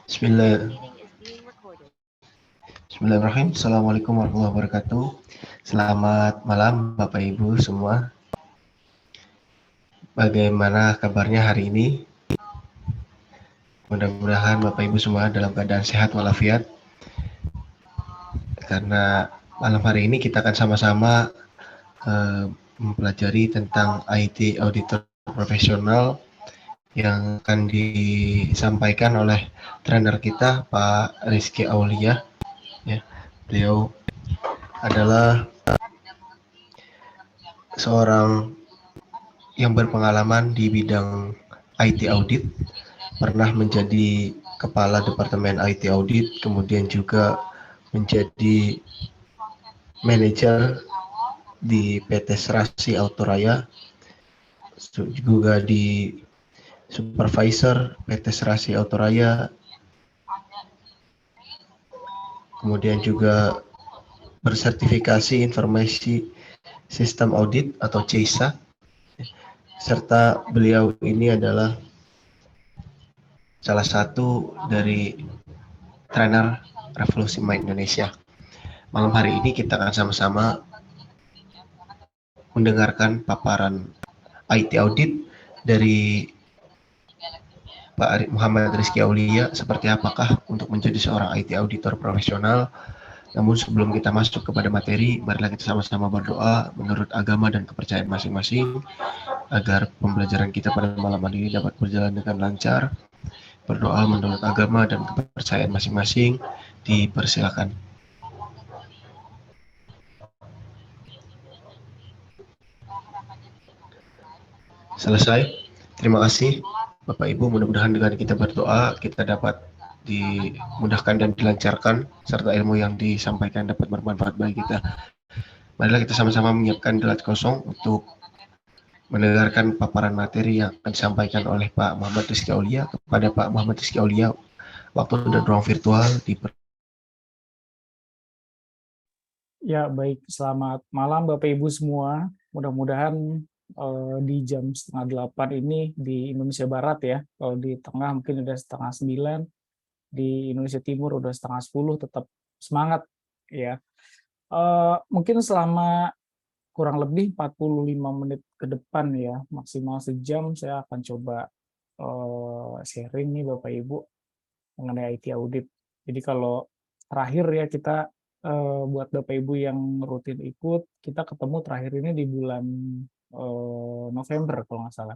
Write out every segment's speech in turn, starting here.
Bismillah. Bismillahirrahmanirrahim. Assalamualaikum warahmatullahi wabarakatuh. Selamat malam Bapak Ibu semua. Bagaimana kabarnya hari ini? Mudah-mudahan Bapak Ibu semua dalam keadaan sehat walafiat. Karena malam hari ini kita akan sama-sama mempelajari tentang IT Auditor Profesional yang akan disampaikan oleh trainer kita Pak Rizky Aulia. Ya, beliau adalah seorang yang berpengalaman di bidang IT audit, pernah menjadi kepala departemen IT audit, kemudian juga menjadi manajer di PT Serasi Autoraya, juga di supervisor PT Serasi Autoraya, kemudian juga bersertifikasi informasi sistem audit atau CISA, serta beliau ini adalah salah satu dari trainer Revolusi Mind Indonesia. Malam hari ini kita akan sama-sama mendengarkan paparan IT audit dari Pak Muhammad Rizky Aulia, seperti apakah untuk menjadi seorang IT auditor profesional. Namun sebelum kita masuk kepada materi, marilah kita sama-sama berdoa menurut agama dan kepercayaan masing-masing, agar pembelajaran kita pada malam hari ini dapat berjalan dengan lancar. Berdoa menurut agama dan kepercayaan masing-masing, dipersilakan. Selesai. Terima kasih Bapak Ibu, mudah-mudahan dengan kita berdoa kita dapat dimudahkan dan dilancarkan, serta ilmu yang disampaikan dapat bermanfaat bagi kita. Marilah kita sama-sama menyiapkan gelas kosong untuk mendengarkan paparan materi yang akan disampaikan oleh Pak Muhammad Rizky Aulia. Kepada Pak Muhammad Rizky Aulia, waktu dan ruang virtual Ya, baik. Selamat malam Bapak Ibu semua. Mudah-mudahan di jam 7:30 ini di Indonesia Barat ya. Kalau di tengah mungkin udah 8:30, di Indonesia Timur udah 9:30, tetap semangat ya. Mungkin selama kurang lebih 45 menit ke depan ya, maksimal sejam saya akan coba sharing nih Bapak Ibu mengenai IT audit. Jadi kalau terakhir ya kita buat Bapak Ibu yang rutin ikut, kita ketemu terakhir ini di bulan November kalau nggak salah.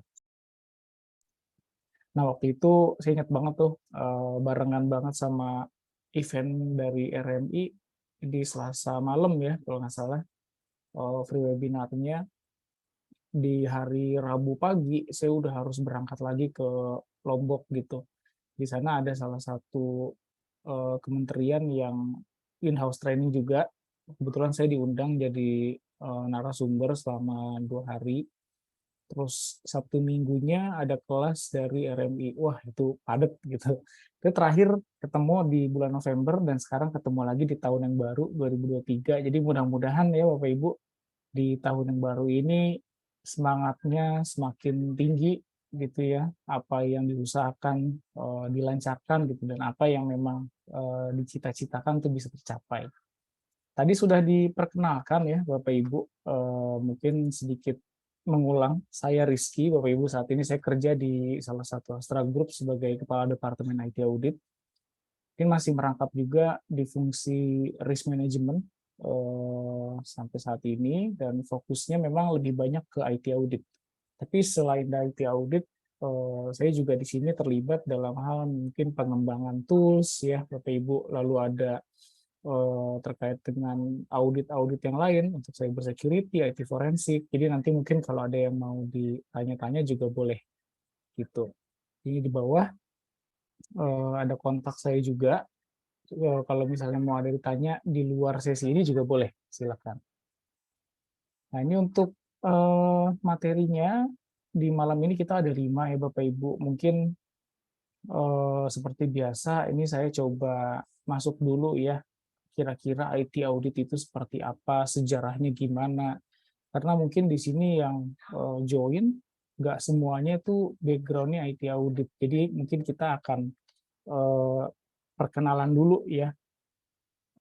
Nah waktu itu saya ingat banget tuh barengan banget sama event dari RMI di Selasa malam ya kalau nggak salah, free webinarnya. Di hari Rabu pagi saya udah harus berangkat lagi ke Lombok gitu. Di sana ada salah satu kementerian yang in-house training juga. Kebetulan saya diundang jadi narasumber selama 2 hari. Terus Sabtu Minggunya ada kelas dari RMI. Wah itu padat gitu. Itu terakhir ketemu di bulan November dan sekarang ketemu lagi di tahun yang baru 2023. Jadi mudah-mudahan ya Bapak Ibu di tahun yang baru ini semangatnya semakin tinggi gitu ya, apa yang diusahakan dilancarkan gitu, dan apa yang memang dicita-citakan itu bisa tercapai. Tadi sudah diperkenalkan ya Bapak Ibu, mungkin sedikit mengulang, saya Rizky, Bapak Ibu, saat ini saya kerja di salah satu Astra Group sebagai Kepala Departemen IT Audit. Mungkin masih merangkap juga di fungsi risk management sampai saat ini, dan fokusnya memang lebih banyak ke IT audit. Tapi selain IT audit, saya juga di sini terlibat dalam hal mungkin pengembangan tools ya Bapak Ibu, lalu ada terkait dengan audit-audit yang lain untuk cyber security, IT forensik. Jadi nanti mungkin kalau ada yang mau ditanya-tanya juga boleh gitu. Ini di bawah ada kontak saya juga. Kalau misalnya mau ada ditanya di luar sesi ini juga boleh, silakan. Nah ini untuk materinya di malam ini kita ada 5 ya Bapak Ibu. Mungkin seperti biasa ini saya coba masuk dulu ya, kira-kira IT audit itu seperti apa, sejarahnya gimana. Karena mungkin di sini yang join nggak semuanya itu backgroundnya IT audit. Jadi mungkin kita akan eh, perkenalan dulu ya,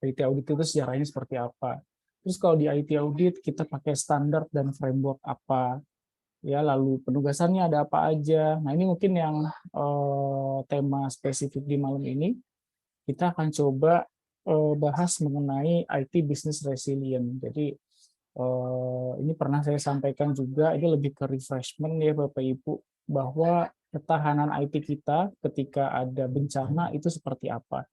IT audit itu sejarahnya seperti apa. Terus kalau di IT audit kita pakai standar dan framework apa, ya lalu penugasannya ada apa aja. Nah ini mungkin yang tema spesifik di malam ini. Kita akan coba bahas mengenai IT business resilient. Jadi ini pernah saya sampaikan juga, ini lebih ke refreshment ya Bapak Ibu, bahwa ketahanan IT kita ketika ada bencana itu seperti apa.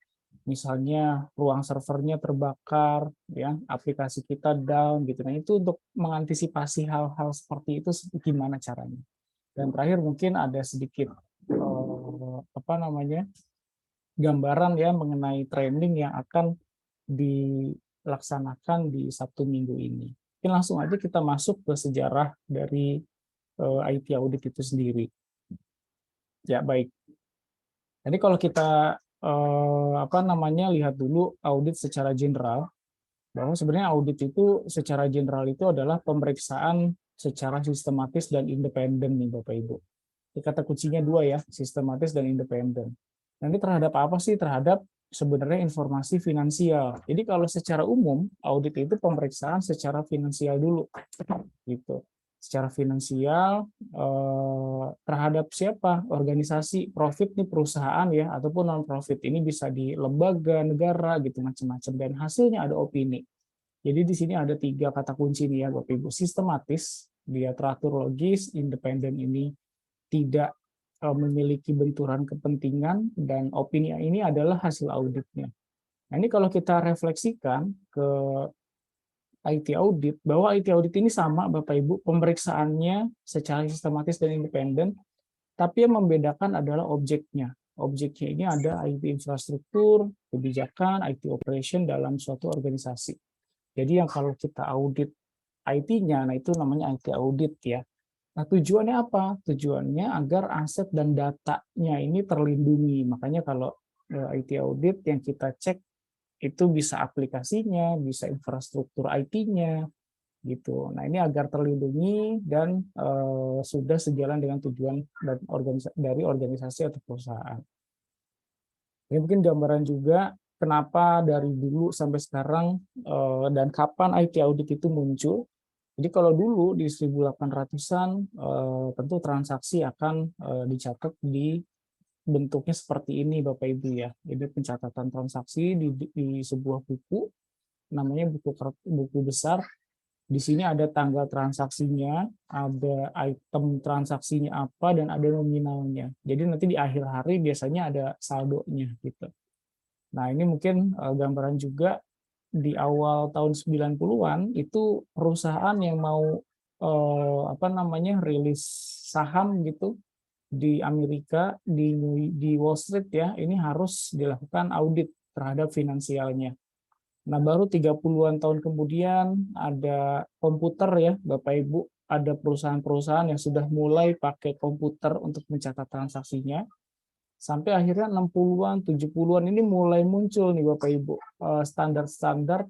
Misalnya ruang servernya terbakar, ya, aplikasi kita down gitu. Nah, itu untuk mengantisipasi hal-hal seperti itu gimana caranya. Dan terakhir mungkin ada sedikit apa namanya? Gambaran ya mengenai training yang akan dilaksanakan di Sabtu Minggu ini. Mungkin langsung aja kita masuk ke sejarah dari IT audit itu sendiri. Ya, baik. Jadi kalau kita apa namanya lihat dulu audit secara general, bahwa sebenarnya audit itu secara general itu adalah pemeriksaan secara sistematis dan independen nih Bapak Ibu. Kata kuncinya dua ya, sistematis dan independen. Nanti terhadap apa sih? Terhadap sebenarnya informasi finansial. Jadi kalau secara umum audit itu pemeriksaan secara finansial dulu, gitu. Secara finansial terhadap siapa? Organisasi profit nih perusahaan ya, ataupun non profit ini bisa di lembaga negara gitu macam-macam. Dan hasilnya ada opini. Jadi di sini ada tiga kata kunci nih ya Bapak Ibu. Sistematis, dia teratur logis, independen ini tidak memiliki benturan kepentingan, dan opini ini adalah hasil auditnya. Nah ini kalau kita refleksikan ke IT audit, bahwa IT audit ini sama Bapak Ibu, pemeriksaannya secara sistematis dan independen, tapi yang membedakan adalah objeknya. Objeknya ini ada IT infrastruktur, kebijakan, IT operation dalam suatu organisasi. Jadi yang kalau kita audit IT-nya, nah itu namanya IT audit ya. Nah, tujuannya apa? Tujuannya agar aset dan datanya ini terlindungi. Makanya kalau IT audit yang kita cek itu bisa aplikasinya, bisa infrastruktur IT-nya, gitu. Nah, ini agar terlindungi dan sudah sejalan dengan tujuan dan dari organisasi atau perusahaan. Ini mungkin gambaran juga kenapa dari dulu sampai sekarang dan kapan IT audit itu muncul. Jadi kalau dulu di 1800-an tentu transaksi akan dicatat di bentuknya seperti ini Bapak Ibu ya. Jadi pencatatan transaksi di sebuah buku, namanya buku besar. Di sini ada tanggal transaksinya, ada item transaksinya apa, dan ada nominalnya. Jadi nanti di akhir hari biasanya ada saldonya gitu. Nah ini mungkin gambaran juga di awal tahun 90-an itu perusahaan yang mau apa namanya rilis saham gitu di Amerika di Wall Street ya, ini harus dilakukan audit terhadap finansialnya. Nah, baru 30-an tahun kemudian ada komputer ya, Bapak Ibu, ada perusahaan-perusahaan yang sudah mulai pakai komputer untuk mencatat transaksinya. Sampai akhirnya 60-an, 70-an ini mulai muncul nih Bapak Ibu, standar-standar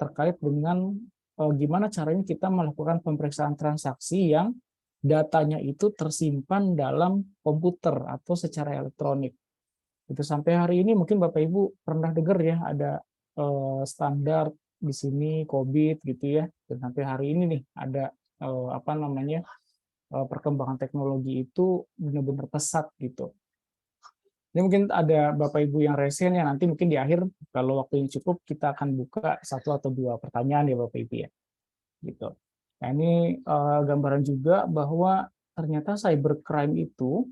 terkait dengan gimana caranya kita melakukan pemeriksaan transaksi yang datanya itu tersimpan dalam komputer atau secara elektronik. Itu sampai hari ini mungkin Bapak Ibu pernah dengar ya ada standar di sini COVID gitu ya. Dan sampai hari ini nih ada apa namanya perkembangan teknologi itu benar-benar pesat gitu. Ini mungkin ada Bapak Ibu yang resen ya, nanti mungkin di akhir kalau waktunya cukup kita akan buka satu atau dua pertanyaan ya Bapak Ibu ya. Gitu. Nah ini gambaran juga bahwa ternyata cybercrime itu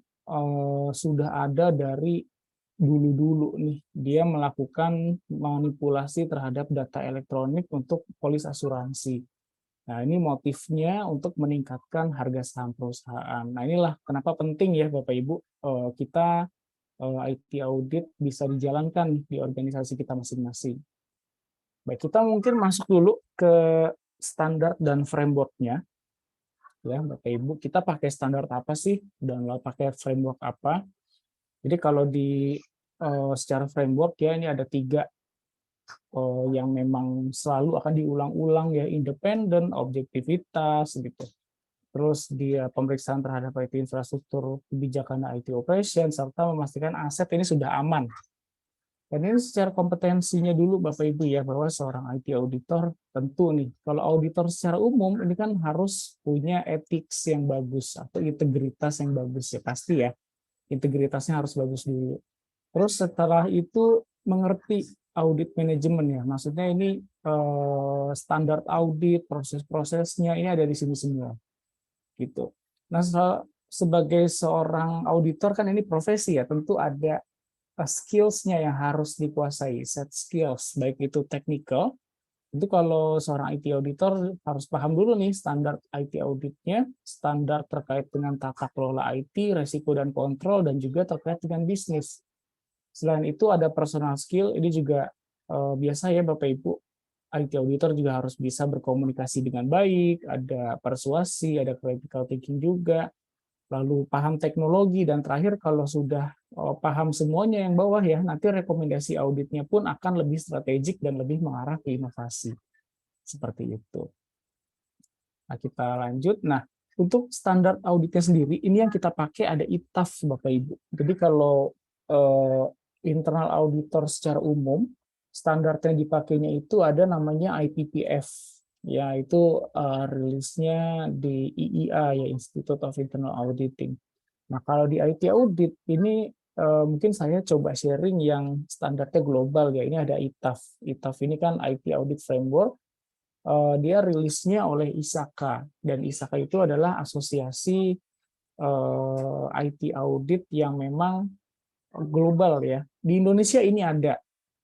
sudah ada dari dulu-dulu nih. Dia melakukan manipulasi terhadap data elektronik untuk polis asuransi. Nah ini motifnya untuk meningkatkan harga saham perusahaan. Nah inilah kenapa penting ya Bapak Ibu kita IT audit bisa dijalankan di organisasi kita masing-masing. Baik, kita mungkin masuk dulu ke standar dan framework-nya. Ya, Bapak Ibu, kita pakai standar apa sih dan pakai framework apa? Jadi kalau di secara framework ya ini ada tiga yang memang selalu akan diulang-ulang ya, independen, objektivitas gitu. terus dia pemeriksaan terhadap IT infrastruktur, kebijakan IT operation, serta memastikan aset ini sudah aman. Dan ini secara kompetensinya dulu Bapak Ibu ya, bahwa seorang IT auditor tentu nih, kalau auditor secara umum ini kan harus punya ethics yang bagus atau integritas yang bagus ya, pasti ya. Integritasnya harus bagus dulu. Terus setelah itu mengerti audit manajemen ya, maksudnya ini standar audit, proses-prosesnya ini ada di sini semua gitu. Nah, sebagai seorang auditor kan ini profesi ya, tentu ada skills-nya yang harus dikuasai, set skills, baik itu technical, itu kalau seorang IT auditor harus paham dulu nih standar IT auditnya, standar terkait dengan tata kelola IT, resiko dan kontrol, dan juga terkait dengan bisnis. Selain itu ada personal skill, ini juga biasa ya Bapak Ibu, IT auditor juga harus bisa berkomunikasi dengan baik, ada persuasi, ada critical thinking juga, lalu paham teknologi, dan terakhir kalau sudah paham semuanya yang bawah ya, nanti rekomendasi auditnya pun akan lebih strategik dan lebih mengarah ke inovasi. Seperti itu. Nah, kita lanjut. Nah, untuk standar auditnya sendiri, ini yang kita pakai ada ITAF, Bapak Ibu. Jadi kalau internal auditor secara umum, standar yang dipakainya itu ada namanya IPPF. Ya, itu rilisnya di IIA, ya Institute of Internal Auditing. Nah, kalau di IT audit ini mungkin saya coba sharing yang standarnya global ya. Ini ada ITAF. ITAF ini kan IT Audit Framework. Dia rilisnya oleh ISAKA, dan ISAKA itu adalah asosiasi IT audit yang memang global ya. Di Indonesia ini ada,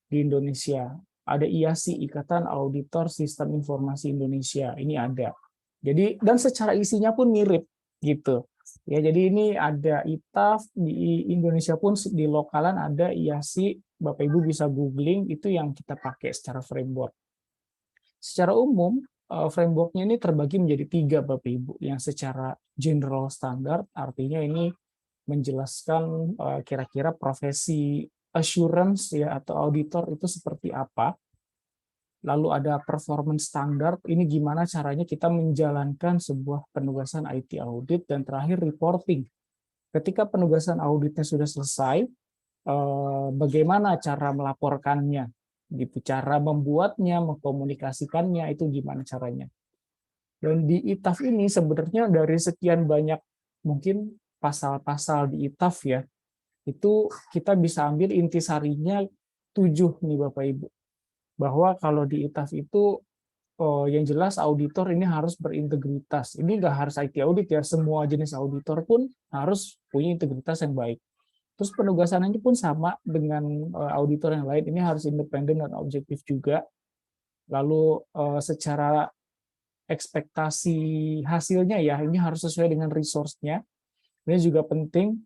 di Indonesia ada IASI, Ikatan Auditor Sistem Informasi Indonesia, ini ada. Jadi dan secara isinya pun mirip gitu. Ya, jadi ini ada ITAF di Indonesia pun di lokalan ada IASI, Bapak Ibu bisa googling, itu yang kita pakai secara framework. Secara umum, framework-nya ini terbagi menjadi 3 Bapak Ibu, yang secara general standard, artinya ini menjelaskan kira-kira profesi assurance ya atau auditor itu seperti apa. Lalu ada performance standard, ini gimana caranya kita menjalankan sebuah penugasan IT audit, dan terakhir reporting. Ketika penugasan auditnya sudah selesai, bagaimana cara melaporkannya, gitu, cara membuatnya, mengkomunikasikannya itu gimana caranya. Dan di ITAF ini sebenarnya dari sekian banyak mungkin pasal-pasal di ITAF ya, itu kita bisa ambil intisarinya 7 nih Bapak Ibu. Bahwa kalau di ITAF itu yang jelas auditor ini harus berintegritas. Ini nggak harus IT audit ya, semua jenis auditor pun harus punya integritas yang baik. Terus penugasannya pun sama dengan auditor yang lain, ini harus independen dan objektif juga. Lalu secara ekspektasi hasilnya ya, ini harus sesuai dengan resource-nya. Ini juga penting,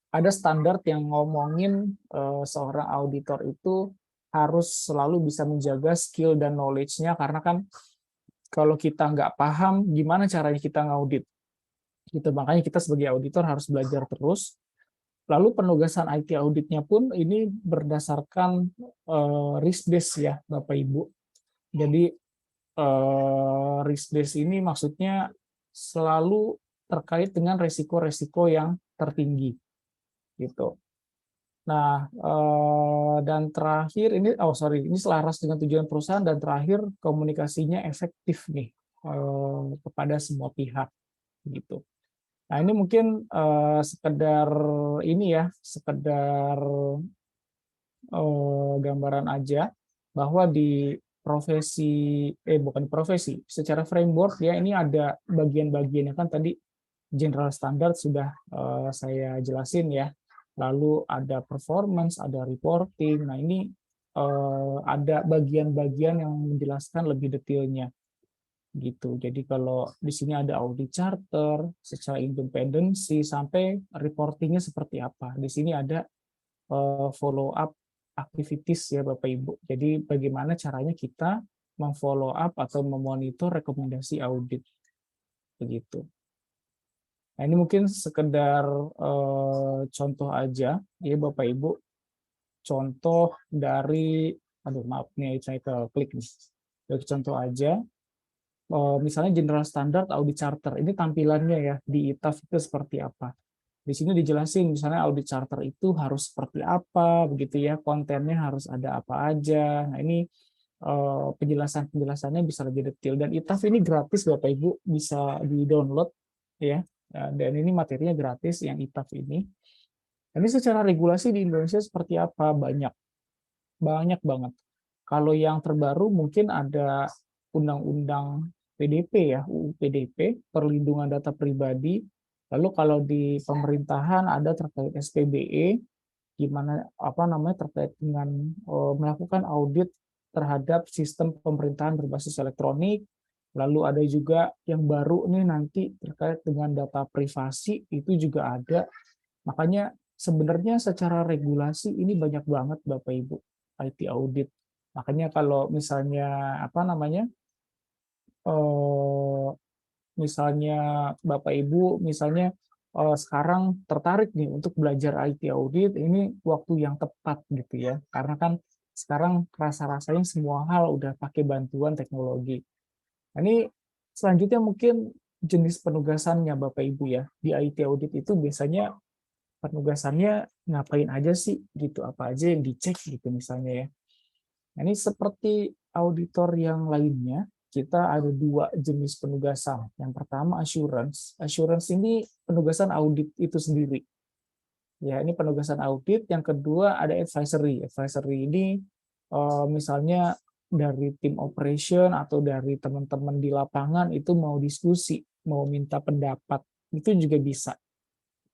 ada standar yang ngomongin seorang auditor itu harus selalu bisa menjaga skill dan knowledge-nya, karena kan kalau kita nggak paham gimana caranya kita ngaudit. Gitu, makanya kita sebagai auditor harus belajar terus. Lalu penugasan IT auditnya pun ini berdasarkan risk base ya Bapak Ibu. Jadi risk base ini maksudnya selalu terkait dengan resiko-resiko yang tertinggi gitu. Nah, dan terakhir ini selaras dengan tujuan perusahaan, dan terakhir komunikasinya efektif nih kepada semua pihak gitu. Nah, ini mungkin sekedar ini ya, sekedar gambaran aja bahwa di bukan profesi, secara framework ya ini ada bagian-bagiannya kan tadi general standard sudah saya jelasin ya. Lalu ada performance, ada reporting. Nah, ini ada bagian-bagian yang menjelaskan lebih detailnya gitu. Jadi kalau di sini ada audit charter, secara independensi sampai reportingnya seperti apa. Di sini ada follow up activities ya Bapak Ibu. Jadi bagaimana caranya kita memfollow up atau memonitor rekomendasi audit begitu. Nah, ini mungkin sekedar contoh aja ya Bapak Ibu. Contoh dari maaf nih saya klik nih. Dari contoh aja. misalnya General Standard Audit Charter, ini tampilannya ya di ITAF itu seperti apa. Di sini dijelasin misalnya audit charter itu harus seperti apa, begitu ya, kontennya harus ada apa aja. Nah ini penjelasan-penjelasannya bisa lebih detail, dan ITAF ini gratis Bapak Ibu, bisa di-download ya. Dan ini materinya gratis yang ITAF ini. Ini secara regulasi di Indonesia seperti apa? Banyak, banyak banget. Kalau yang terbaru mungkin ada Undang-Undang PDP ya, UU PDP, Perlindungan Data Pribadi. Lalu kalau di pemerintahan ada terkait SPBE, gimana apa namanya terkait dengan melakukan audit terhadap sistem pemerintahan berbasis elektronik. Lalu ada juga yang baru nih nanti terkait dengan data privasi, itu juga ada. Makanya sebenarnya secara regulasi ini banyak banget Bapak Ibu, IT audit. Makanya kalau misalnya apa namanya eh, misalnya Bapak Ibu misalnya sekarang tertarik nih untuk belajar IT audit, ini waktu yang tepat gitu ya. Karena kan sekarang rasa-rasanya semua hal udah pakai bantuan teknologi. Nah, ini selanjutnya mungkin jenis penugasannya Bapak Ibu ya. Di IT audit itu biasanya penugasannya ngapain aja sih gitu, apa aja yang dicek gitu misalnya ya. Nah, ini seperti auditor yang lainnya, kita ada dua jenis penugasan. Yang pertama assurance. Assurance ini penugasan audit itu sendiri. Ya, ini penugasan audit. Yang kedua ada advisory. Advisory ini misalnya dari tim operation atau dari teman-teman di lapangan itu mau diskusi, mau minta pendapat, itu juga bisa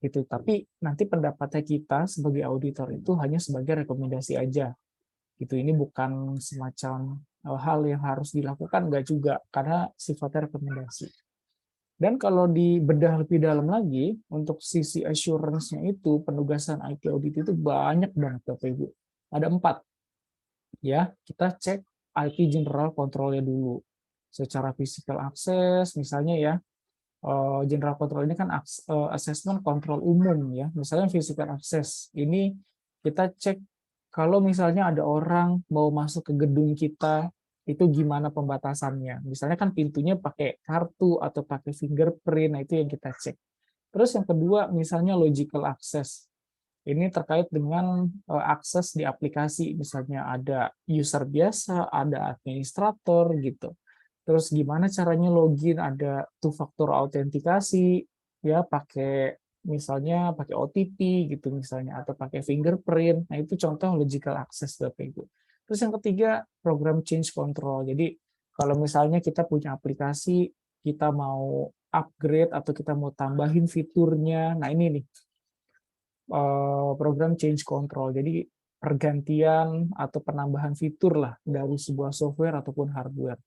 gitu. Tapi nanti pendapatnya kita sebagai auditor itu hanya sebagai rekomendasi aja gitu. Ini bukan semacam hal yang harus dilakukan, enggak juga, karena sifatnya rekomendasi. Dan kalau dibedah lebih dalam lagi, untuk sisi assurance-nya itu, penugasan IT audit itu banyak banget Bapak Ibu. Ada 4. Ya, kita cek IT general control-nya dulu. Secara physical access, misalnya ya, general control ini kan assessment kontrol umum ya. Misalnya physical access. Ini kita cek kalau misalnya ada orang mau masuk ke gedung kita, itu gimana pembatasannya. Misalnya kan pintunya pakai kartu atau pakai fingerprint, nah itu yang kita cek. Terus yang kedua, misalnya logical access. Ini terkait dengan akses di aplikasi, misalnya ada user biasa, ada administrator gitu. Terus gimana caranya login, ada two factor autentikasi, ya pakai misalnya pakai OTP gitu misalnya, atau pakai fingerprint. Nah itu contoh logical access Bapak Ibu. Terus yang ketiga program change control. Jadi kalau misalnya kita punya aplikasi, kita mau upgrade atau kita mau tambahin fiturnya, nah ini nih program change control. Jadi pergantian atau penambahan fitur lah dari sebuah software ataupun hardware.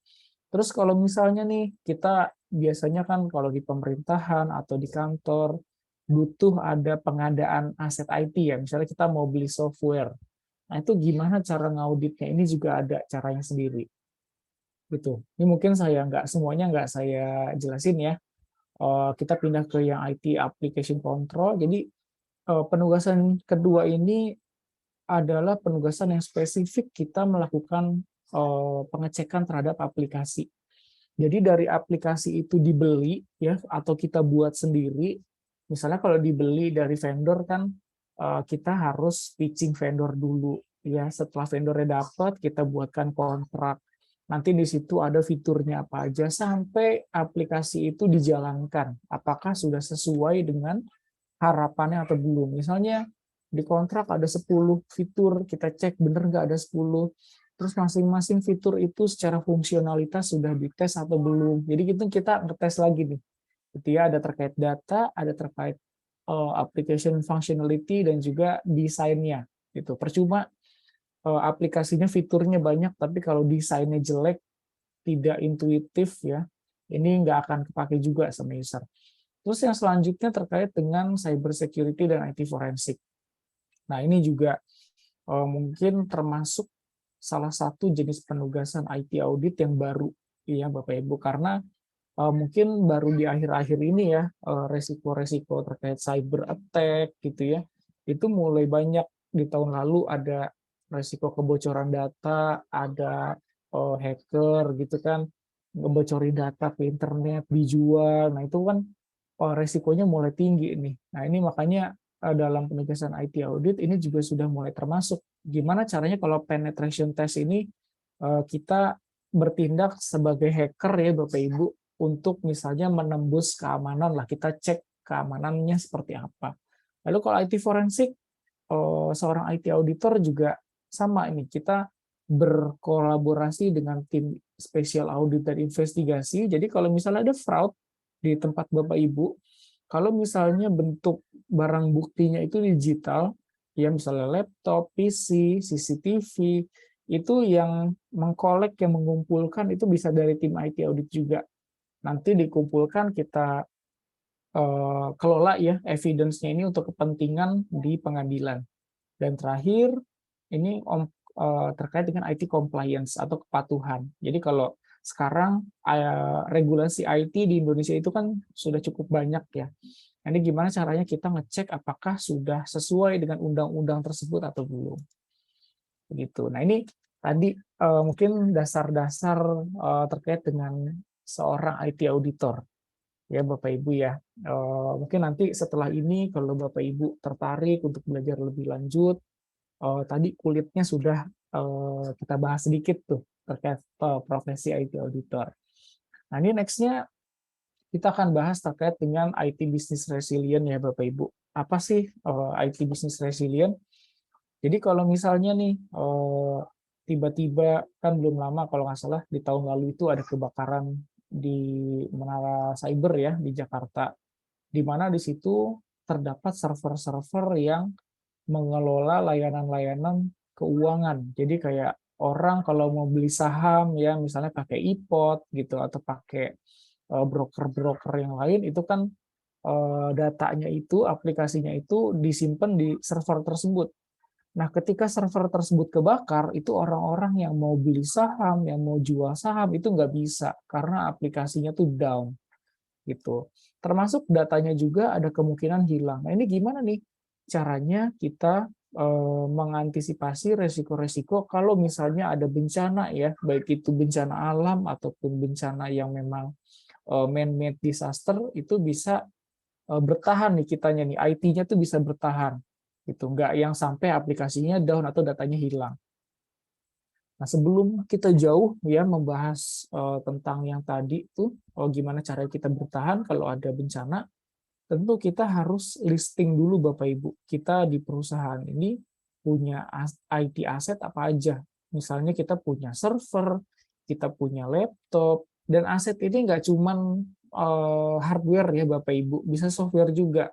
Terus kalau misalnya nih kita biasanya kan kalau di pemerintahan atau di kantor butuh ada pengadaan aset IT ya, misalnya kita mau beli software. Nah itu gimana cara ngauditnya? Ini juga ada caranya sendiri. Gitu. Ini mungkin saya nggak semuanya nggak saya jelasin ya. Kita pindah ke yang IT application control. Jadi penugasan kedua ini adalah penugasan yang spesifik kita melakukan pengecekan terhadap aplikasi. Jadi dari aplikasi itu dibeli ya atau kita buat sendiri. Misalnya kalau dibeli dari vendor kan kita harus pitching vendor dulu ya. Setelah vendornya dapat, kita buatkan kontrak. Nanti di situ ada fiturnya apa aja sampai aplikasi itu dijalankan. Apakah sudah sesuai dengan harapannya atau belum. Misalnya di kontrak ada 10 fitur, kita cek bener nggak ada 10. Terus masing-masing fitur itu secara fungsionalitas sudah dites atau belum. Jadi gitu kita ngetes lagi nih. Gitu ya, ada terkait data, ada terkait application functionality dan juga desainnya. Gitu. Percuma aplikasinya fiturnya banyak, tapi kalau desainnya jelek, tidak intuitif ya, ini nggak akan kepake juga sama user. Terus yang selanjutnya terkait dengan cyber security dan IT forensik. Nah, ini juga mungkin termasuk salah satu jenis penugasan IT audit yang baru ya Bapak Ibu, karena mungkin baru di akhir-akhir ini ya resiko-resiko terkait cyber attack gitu ya. Itu mulai banyak. Di tahun lalu ada resiko kebocoran data, ada hacker gitu kan. ngebocorin data ke internet, dijual. Nah, itu kan resikonya mulai tinggi nih. Nah, ini makanya dalam penugasan IT audit ini juga sudah mulai termasuk. Gimana caranya kalau penetration test ini kita bertindak sebagai hacker ya Bapak Ibu untuk misalnya menembus keamanan lah, kita cek keamanannya seperti apa. Lalu kalau IT forensik, seorang IT auditor juga sama ini, kita berkolaborasi dengan tim special audit dan investigasi. Jadi kalau misalnya ada fraud di tempat Bapak Ibu, kalau misalnya bentuk barang buktinya itu digital, ya misalnya laptop, PC, CCTV, itu yang mengkolek, yang mengumpulkan itu bisa dari tim IT audit juga. Nanti dikumpulkan, kita kelola ya evidence-nya ini untuk kepentingan di pengadilan. Dan terakhir, ini terkait dengan IT compliance atau kepatuhan. Jadi kalau sekarang regulasi IT di Indonesia itu kan sudah cukup banyak ya. Ini gimana caranya kita ngecek apakah sudah sesuai dengan undang-undang tersebut atau belum. Begitu. Nah, ini tadi mungkin dasar-dasar terkait dengan seorang IT auditor. Ya, Bapak Ibu ya. Mungkin nanti setelah ini kalau Bapak Ibu tertarik untuk belajar lebih lanjut, tadi kulitnya sudah kita bahas sedikit tuh terkait profesi IT auditor. Nah, ini next-nya kita akan bahas terkait dengan IT business resilient ya Bapak Ibu. Apa sih IT business resilient? Jadi kalau misalnya nih tiba-tiba, kan belum lama kalau nggak salah di tahun lalu itu ada kebakaran di Menara Cyber ya di Jakarta, di mana di situ terdapat server-server yang mengelola layanan-layanan keuangan. Jadi kayak orang kalau mau beli saham ya misalnya pakai iPod gitu atau pakai broker-broker yang lain, itu kan datanya itu, aplikasinya itu disimpan di server tersebut. Nah, ketika server tersebut kebakar, itu orang-orang yang mau beli saham, yang mau jual saham itu nggak bisa karena aplikasinya tuh down gitu. Termasuk datanya juga ada kemungkinan hilang. Nah, ini gimana nih caranya kita mengantisipasi resiko-resiko kalau misalnya ada bencana ya, baik itu bencana alam ataupun bencana yang memang man-made disaster, itu bisa bertahan nih kitanya nih, IT-nya tuh bisa bertahan gitu, nggak yang sampai aplikasinya down atau datanya hilang. Nah, sebelum kita jauh ya membahas tentang yang tadi tuh, gimana cara kita bertahan kalau ada bencana, tentu kita harus listing dulu Bapak Ibu. Kita di perusahaan ini punya IT aset apa aja. Misalnya kita punya server, kita punya laptop, dan aset ini nggak cuman hardware ya Bapak Ibu, bisa software juga.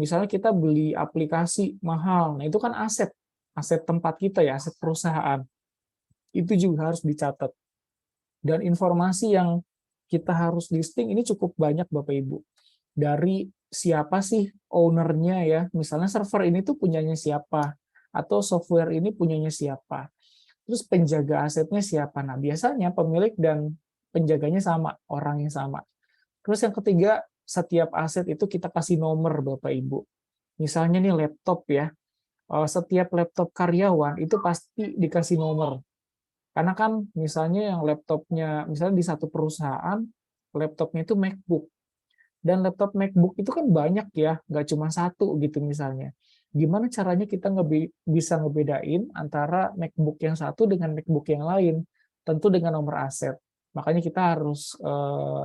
Misalnya kita beli aplikasi mahal, nah itu kan aset, aset tempat kita ya, aset perusahaan. Itu juga harus dicatat. Dan informasi yang kita harus listing ini cukup banyak Bapak Ibu. Dari siapa sih ownernya ya, misalnya server ini tuh punyanya siapa, atau software ini punyanya siapa. Terus penjaga asetnya siapa. Nah, biasanya pemilik dan penjaganya sama, orang yang sama. Terus yang ketiga, setiap aset itu kita kasih nomor Bapak Ibu. Misalnya nih laptop ya, setiap laptop karyawan itu pasti dikasih nomor. Karena kan misalnya yang laptopnya, misalnya di satu perusahaan, laptopnya itu MacBook. Dan laptop MacBook itu kan banyak ya, nggak cuma satu gitu misalnya. Gimana caranya kita bisa ngebedain antara MacBook yang satu dengan MacBook yang lain? Tentu dengan nomor aset. Makanya kita harus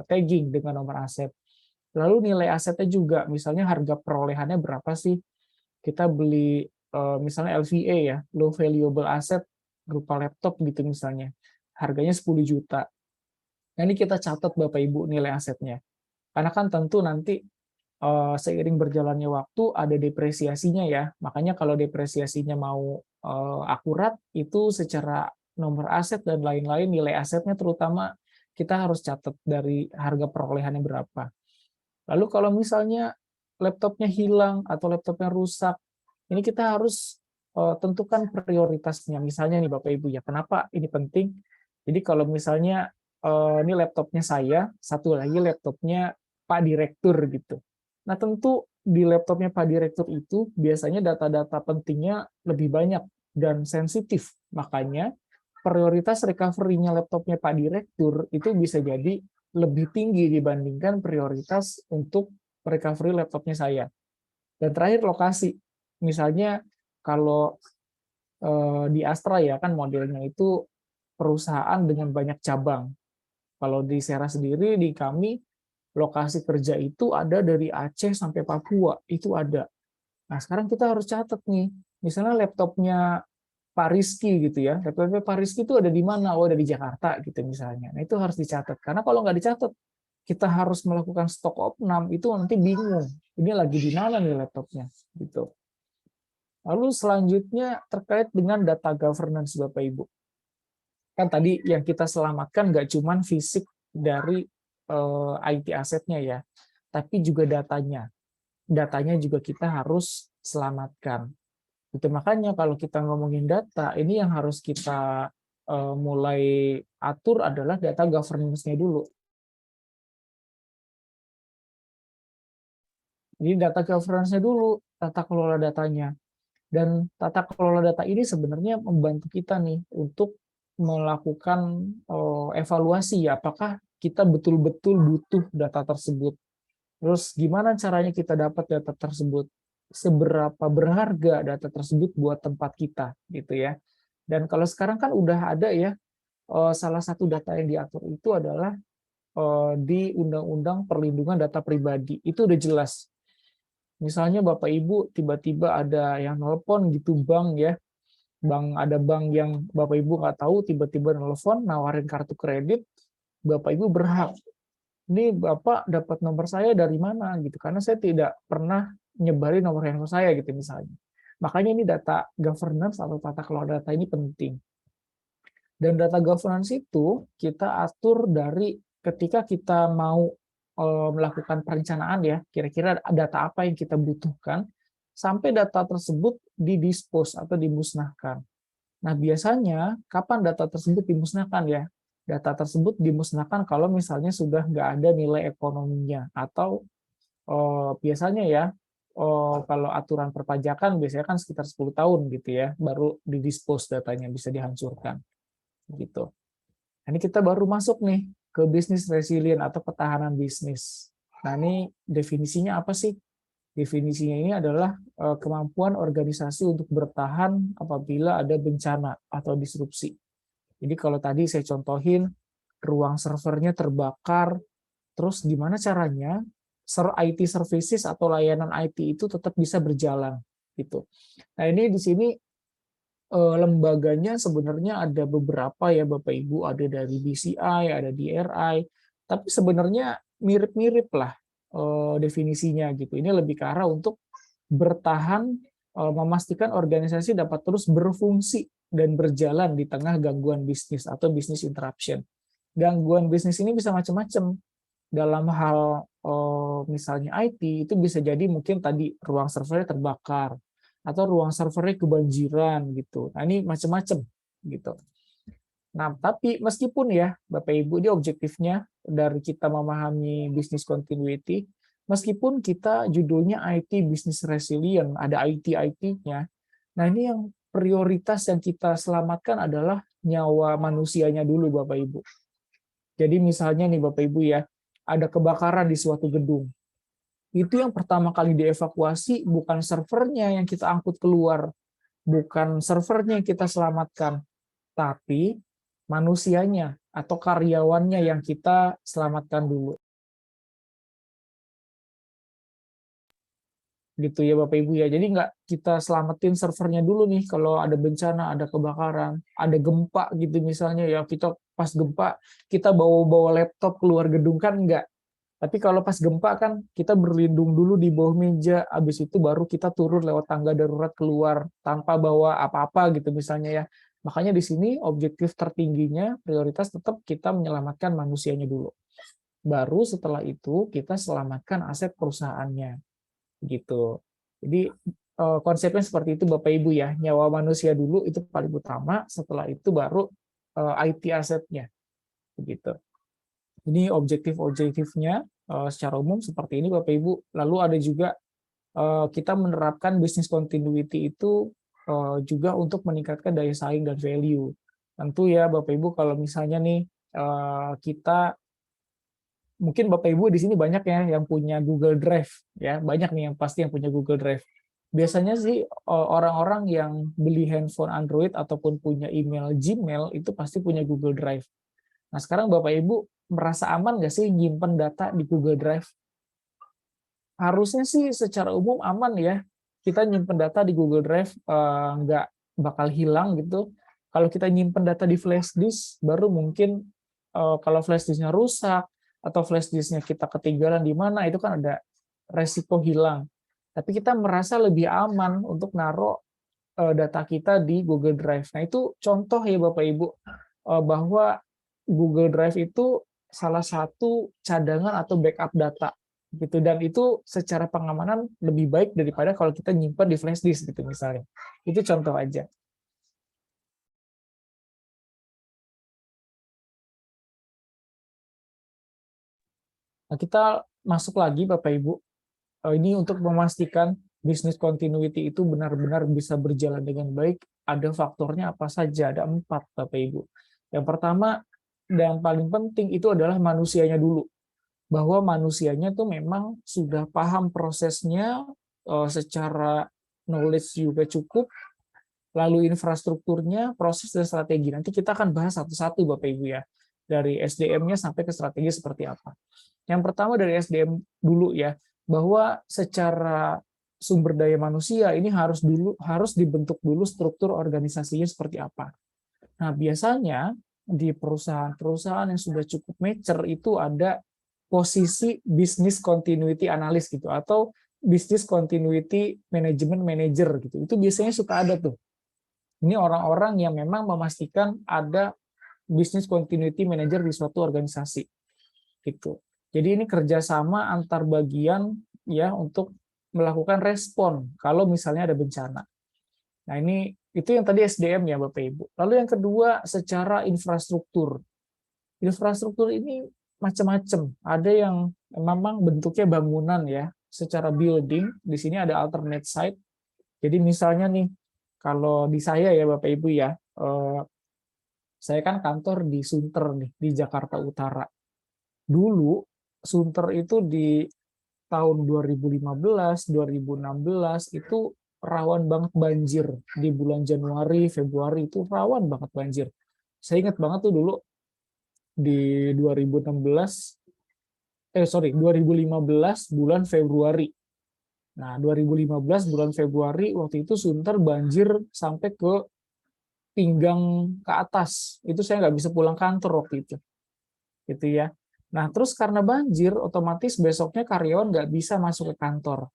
tagging dengan nomor aset. Lalu nilai asetnya juga, misalnya harga perolehannya berapa sih? Kita beli misalnya LVA ya, low valuable asset berupa laptop gitu misalnya. Harganya 10 juta. Nah, ini kita catat Bapak Ibu nilai asetnya. Karena kan tentu nanti seiring berjalannya waktu ada depresiasinya ya. Makanya kalau depresiasinya mau akurat, itu secara nomor aset dan lain-lain, nilai asetnya terutama kita harus catat dari harga perolehannya berapa. Lalu kalau misalnya laptopnya hilang atau laptopnya rusak, ini kita harus tentukan prioritasnya. Misalnya nih Bapak Ibu ya, kenapa ini penting? Jadi kalau misalnya ini laptopnya saya, satu lagi laptopnya Pak Direktur gitu. Nah, tentu di laptopnya Pak Direktur itu biasanya data-data pentingnya lebih banyak dan sensitif. Makanya prioritas recovery-nya laptopnya Pak Direktur itu bisa jadi lebih tinggi dibandingkan prioritas untuk recovery laptopnya saya. Dan terakhir lokasi. Misalnya kalau di Astra ya kan modelnya itu perusahaan dengan banyak cabang. Kalau di Sera sendiri, di kami, lokasi kerja itu ada dari Aceh sampai Papua, itu ada. Nah, sekarang kita harus catat nih, misalnya laptopnya Pak Rizky gitu ya, laptopnya Pak Rizky itu ada di mana? Oh, ada di Jakarta gitu misalnya. Nah, itu harus dicatat, karena kalau nggak dicatat, kita harus melakukan stok opnam, itu nanti bingung. Ini lagi di mana nih laptopnya? Gitu. Lalu selanjutnya terkait dengan data governance Bapak Ibu. Kan tadi yang kita selamatkan nggak cuma fisik dari IT asetnya ya, tapi juga datanya. Datanya juga kita harus selamatkan. Itu makanya kalau kita ngomongin data, ini yang harus kita mulai atur adalah data governance-nya dulu. Jadi data governance-nya dulu, tata kelola datanya. Dan tata kelola data ini sebenarnya membantu kita nih untuk melakukan evaluasi ya, apakah kita betul-betul butuh data tersebut. Terus gimana caranya kita dapat data tersebut? Seberapa berharga data tersebut buat tempat kita gitu ya. Dan kalau sekarang kan udah ada ya, salah satu data yang diatur itu adalah di Undang-Undang Perlindungan Data Pribadi. Itu udah jelas. Misalnya Bapak Ibu tiba-tiba ada yang nelpon gitu bank ya, ada bank yang Bapak Ibu nggak tahu tiba-tiba nelpon nawarin kartu kredit, Bapak Ibu berhak. Ini Bapak dapat nomor saya dari mana gitu, karena saya tidak pernah nyebarin nomor handphone saya gitu misalnya. Makanya ini data governance atau tata kelola data ini penting. Dan data governance itu kita atur dari ketika kita mau melakukan perencanaan ya, kira-kira data apa yang kita butuhkan, sampai data tersebut didispose atau dimusnahkan. Nah, biasanya kapan data tersebut dimusnahkan ya? Data tersebut dimusnahkan kalau misalnya sudah nggak ada nilai ekonominya, atau biasanya ya, kalau aturan perpajakan biasanya kan sekitar 10 tahun gitu ya, baru didispose datanya, bisa dihancurkan. Gitu. Ini kita baru masuk nih ke bisnis resilient atau ketahanan bisnis. Nah, ini definisinya apa sih? Definisinya ini adalah kemampuan organisasi untuk bertahan apabila ada bencana atau disrupsi. Jadi kalau tadi saya contohin, ruang servernya terbakar, terus gimana caranya IT services atau layanan IT itu tetap bisa berjalan gitu. Nah, ini di sini lembaganya sebenarnya ada beberapa ya Bapak Ibu, ada dari BCI, ada DRI, tapi sebenarnya mirip-mirip lah definisinya gitu. Ini lebih ke arah untuk bertahan, memastikan organisasi dapat terus berfungsi dan berjalan di tengah gangguan bisnis atau business interruption. Gangguan bisnis ini bisa macam-macam. Dalam hal misalnya IT, itu bisa jadi mungkin tadi ruang servernya terbakar, atau ruang servernya kebanjiran gitu. Nah, ini macam-macam gitu. Nah, tapi meskipun ya Bapak Ibu, ini objektifnya dari kita memahami business continuity, meskipun kita judulnya IT business resilient, ada IT-IT-nya. Nah, ini yang prioritas yang kita selamatkan adalah nyawa manusianya dulu Bapak Ibu. Jadi misalnya nih Bapak Ibu ya, ada kebakaran di suatu gedung. Itu yang pertama kali dievakuasi bukan servernya yang kita angkut keluar, bukan servernya yang kita selamatkan, tapi manusianya atau karyawannya yang kita selamatkan dulu. Gitu ya Bapak Ibu ya. Jadi nggak kita selamatin servernya dulu nih kalau ada bencana, ada kebakaran, ada gempa gitu misalnya ya, kita pas gempa kita bawa laptop keluar gedung kan enggak. Tapi kalau pas gempa kan kita berlindung dulu di bawah meja, habis itu baru kita turun lewat tangga darurat keluar tanpa bawa apa-apa gitu misalnya ya. Makanya di sini objektif tertingginya prioritas tetap kita menyelamatkan manusianya dulu. Baru setelah itu kita selamatkan aset perusahaannya gitu. Jadi konsepnya seperti itu Bapak Ibu ya, nyawa manusia dulu itu paling utama, setelah itu baru IT asetnya begitu. Ini objektif-objektifnya secara umum seperti ini Bapak Ibu. Lalu ada juga kita menerapkan business continuity itu juga untuk meningkatkan daya saing dan value. Tentu ya Bapak Ibu, kalau misalnya nih kita, mungkin Bapak Ibu di sini banyak ya yang punya Google Drive ya, banyak nih yang pasti yang punya Google Drive. Biasanya sih orang-orang yang beli handphone Android ataupun punya email Gmail itu pasti punya Google Drive. Nah, sekarang Bapak Ibu merasa aman nggak sih nyimpen data di Google Drive? Harusnya sih secara umum aman ya. Kita nyimpen data di Google Drive nggak bakal hilang gitu. Kalau kita nyimpen data di flash disk, baru mungkin kalau flash disknya rusak atau flash disknya kita ketinggalan di mana, itu kan ada resiko hilang. Tapi kita merasa lebih aman untuk naruh data kita di Google Drive. Nah, itu contoh ya Bapak Ibu, bahwa Google Drive itu salah satu cadangan atau backup data gitu, dan itu secara pengamanan lebih baik daripada kalau kita nyimpan di flash disk gitu misalnya. Itu contoh aja. Nah, kita masuk lagi Bapak Ibu. Ini untuk memastikan bisnis continuity itu benar-benar bisa berjalan dengan baik, ada faktornya apa saja? Ada 4, Bapak Ibu. Yang pertama dan paling penting itu adalah manusianya dulu. Bahwa manusianya tuh memang sudah paham prosesnya, secara knowledge juga cukup, lalu infrastrukturnya, proses dan strategi. Nanti kita akan bahas satu-satu Bapak Ibu ya, dari SDM-nya sampai ke strategi seperti apa. Yang pertama dari SDM dulu ya, bahwa secara sumber daya manusia ini harus dibentuk dulu struktur organisasinya seperti apa. Nah, biasanya di perusahaan-perusahaan yang sudah cukup mature itu ada posisi business continuity analyst gitu, atau business continuity management manager gitu. Itu biasanya suka ada tuh. Ini orang-orang yang memang memastikan ada business continuity manager di suatu organisasi gitu. Jadi ini kerjasama antar bagian ya untuk melakukan respon kalau misalnya ada bencana. Nah, ini itu yang tadi SDM ya Bapak Ibu. Lalu yang kedua secara infrastruktur. Infrastruktur ini macam-macam. Ada yang memang bentuknya bangunan ya, secara building. Di sini ada alternate site. Jadi misalnya nih, kalau di saya ya Bapak Ibu ya, saya kan kantor di Sunter nih, di Jakarta Utara. Dulu Sunter itu di tahun 2015, 2016 itu rawan banget banjir. Di bulan Januari, Februari itu rawan banget banjir. Saya ingat banget tuh dulu di 2016, 2015 bulan Februari. Nah, 2015 bulan Februari waktu itu Sunter banjir sampai ke pinggang ke atas. Itu saya nggak bisa pulang kantor waktu itu. Gitu ya. Nah, terus karena banjir, otomatis besoknya karyawan nggak bisa masuk ke kantor.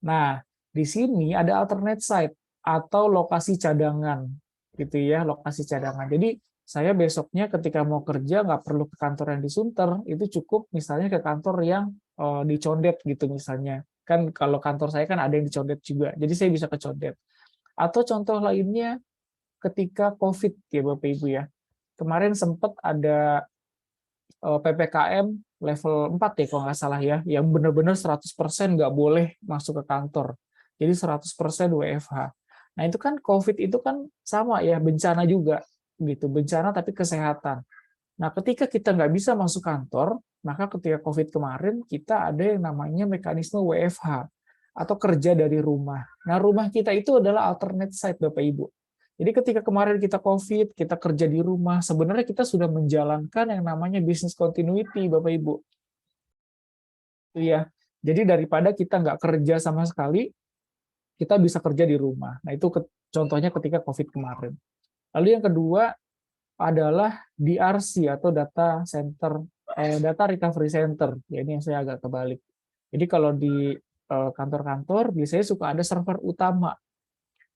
Nah, di sini ada alternate site atau lokasi cadangan, gitu ya, lokasi cadangan. Jadi saya besoknya ketika mau kerja nggak perlu ke kantor yang di Sunter, itu cukup misalnya ke kantor yang di Condet gitu misalnya. Kan kalau kantor saya kan ada yang di Condet juga, jadi saya bisa ke Condet. Atau contoh lainnya ketika COVID ya Bapak Ibu ya. Kemarin sempat ada PPKM level 4 ya kalau nggak salah ya, yang benar-benar 100% nggak boleh masuk ke kantor. Jadi 100% WFH. Nah, itu kan COVID itu kan sama ya, bencana juga gitu, bencana tapi kesehatan. Nah, ketika kita nggak bisa masuk kantor, maka ketika COVID kemarin kita ada yang namanya mekanisme WFH atau kerja dari rumah. Nah, rumah kita itu adalah alternate site Bapak Ibu. Jadi ketika kemarin kita COVID, kita kerja di rumah, sebenarnya kita sudah menjalankan yang namanya business continuity, Bapak Ibu. Iya. Jadi daripada kita nggak kerja sama sekali, kita bisa kerja di rumah. Nah, itu contohnya ketika COVID kemarin. Lalu yang kedua adalah DRC atau Data Recovery Center. Ya, ini yang saya agak kebalik. Jadi kalau di kantor-kantor biasanya suka ada server utama.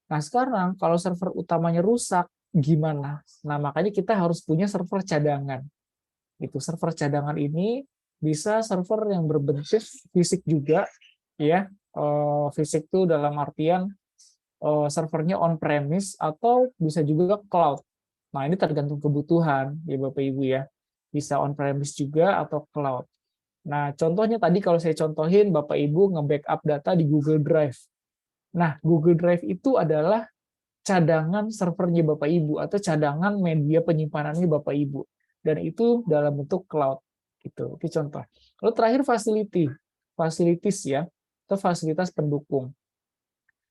Nah, sekarang kalau server utamanya rusak, gimana? Nah, makanya kita harus punya server cadangan. Itu server cadangan ini bisa server yang berbentuk fisik juga, ya. Fisik itu dalam artian servernya on-premise atau bisa juga cloud. Nah, ini tergantung kebutuhan, ya Bapak Ibu ya. Bisa on-premise juga atau cloud. Nah, contohnya tadi kalau saya contohin, Bapak Ibu nge-backup data di Google Drive. Nah, Google Drive itu adalah cadangan servernya Bapak Ibu atau cadangan media penyimpanannya Bapak Ibu, dan itu dalam bentuk cloud gitu. Itu contoh. Lalu terakhir facilities ya, atau fasilitas pendukung.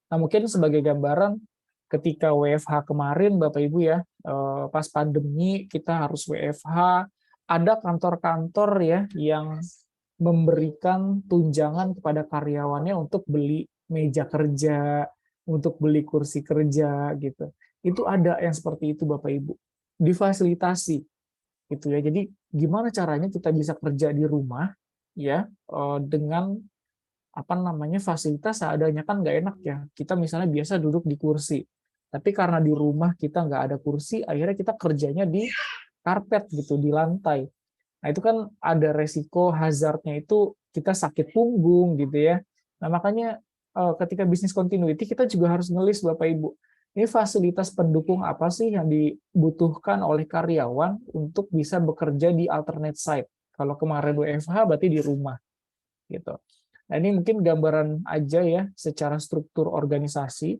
Nah, mungkin sebagai gambaran ketika WFH kemarin Bapak Ibu ya, pas pandemi kita harus WFH, ada kantor-kantor ya yang memberikan tunjangan kepada karyawannya untuk beli meja kerja, untuk beli kursi kerja gitu. Itu ada yang seperti itu Bapak Ibu. Difasilitasi gitu ya. Jadi gimana caranya kita bisa kerja di rumah ya, dengan apa namanya, fasilitas seadanya. Kan nggak enak ya, kita misalnya biasa duduk di kursi, tapi karena di rumah kita nggak ada kursi, akhirnya kita kerjanya di karpet gitu, di lantai. Nah itu kan ada resiko hazardnya, itu kita sakit punggung gitu ya. Nah makanya ketika bisnis continuity kita juga harus ngelis Bapak Ibu, ini fasilitas pendukung apa sih yang dibutuhkan oleh karyawan untuk bisa bekerja di alternate site. Kalau kemarin WFH berarti di rumah gitu. Nah, ini mungkin gambaran aja ya secara struktur organisasi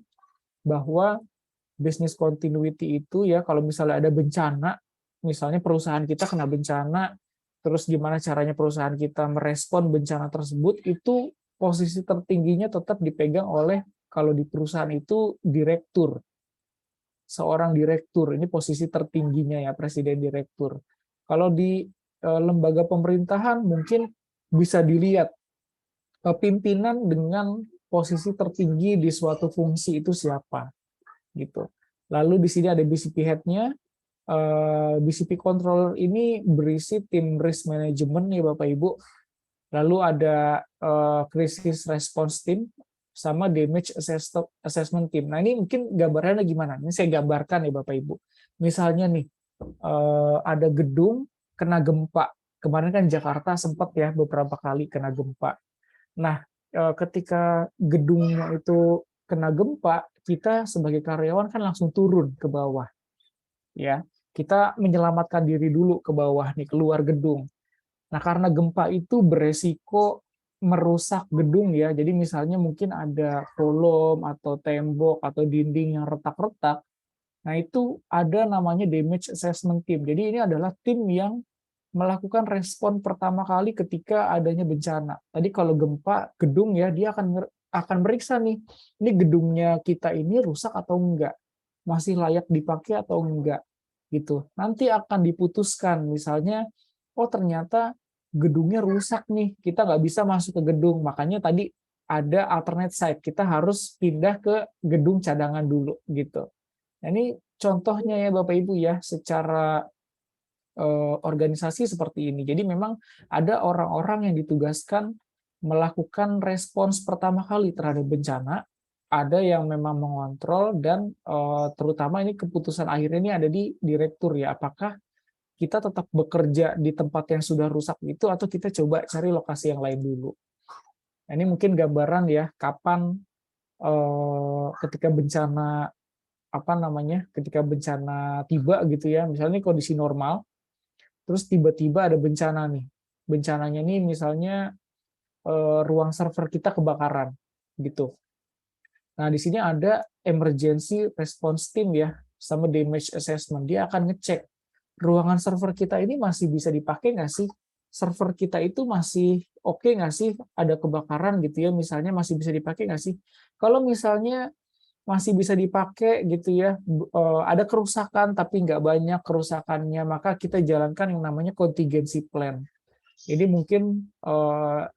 bahwa business continuity itu ya, kalau misalnya ada bencana, misalnya perusahaan kita kena bencana, terus gimana caranya perusahaan kita merespon bencana tersebut, itu posisi tertingginya tetap dipegang oleh, kalau di perusahaan itu, direktur. Seorang direktur, ini posisi tertingginya ya, presiden direktur. Kalau di lembaga pemerintahan mungkin bisa dilihat pimpinan dengan posisi tertinggi di suatu fungsi itu siapa gitu. Lalu di sini ada BCP head-nya. BCP controller ini berisi tim risk management nih Bapak Ibu. Lalu ada crisis response team sama damage assessment team. Nah ini mungkin gambarannya gimana? Ini saya gambarkan ya Bapak Ibu. Misalnya nih ada gedung kena gempa. Kemarin kan Jakarta sempat ya beberapa kali kena gempa. Nah, ketika gedungnya itu kena gempa, kita sebagai karyawan kan langsung turun ke bawah, ya. Kita menyelamatkan diri dulu ke bawah nih, keluar gedung. Nah, karena gempa itu beresiko merusak gedung ya. Jadi misalnya mungkin ada kolom atau tembok atau dinding yang retak-retak. Nah, itu ada namanya damage assessment team. Jadi ini adalah tim yang melakukan respon pertama kali ketika adanya bencana. Tadi kalau gempa gedung ya, dia akan meriksa nih, ini gedungnya kita ini rusak atau enggak, masih layak dipakai atau enggak, gitu. Nanti akan diputuskan, misalnya, oh ternyata gedungnya rusak nih, kita nggak bisa masuk ke gedung, makanya tadi ada alternate site, kita harus pindah ke gedung cadangan dulu, gitu. Nah, ini contohnya ya Bapak Ibu ya, secara organisasi seperti ini. Jadi memang ada orang-orang yang ditugaskan melakukan respons pertama kali terhadap bencana, ada yang memang mengontrol, dan terutama ini keputusan akhirnya ini ada di direktur ya, apakah kita tetap bekerja di tempat yang sudah rusak itu atau kita coba cari lokasi yang lain dulu. Nah, ini mungkin gambaran ya kapan ketika bencana apa namanya, ketika bencana tiba gitu ya, misalnya kondisi normal, terus tiba-tiba ada bencana nih. Bencananya nih misalnya ruang server kita kebakaran gitu. Nah, di sini ada emergency response team ya, sama damage assessment. Dia akan ngecek ruangan server kita ini masih bisa dipakai nggak sih? Server kita itu masih oke nggak sih? Ada kebakaran gitu ya, misalnya masih bisa dipakai nggak sih? Kalau misalnya masih bisa dipakai gitu ya, ada kerusakan tapi nggak banyak kerusakannya, maka kita jalankan yang namanya contingency plan. Ini mungkin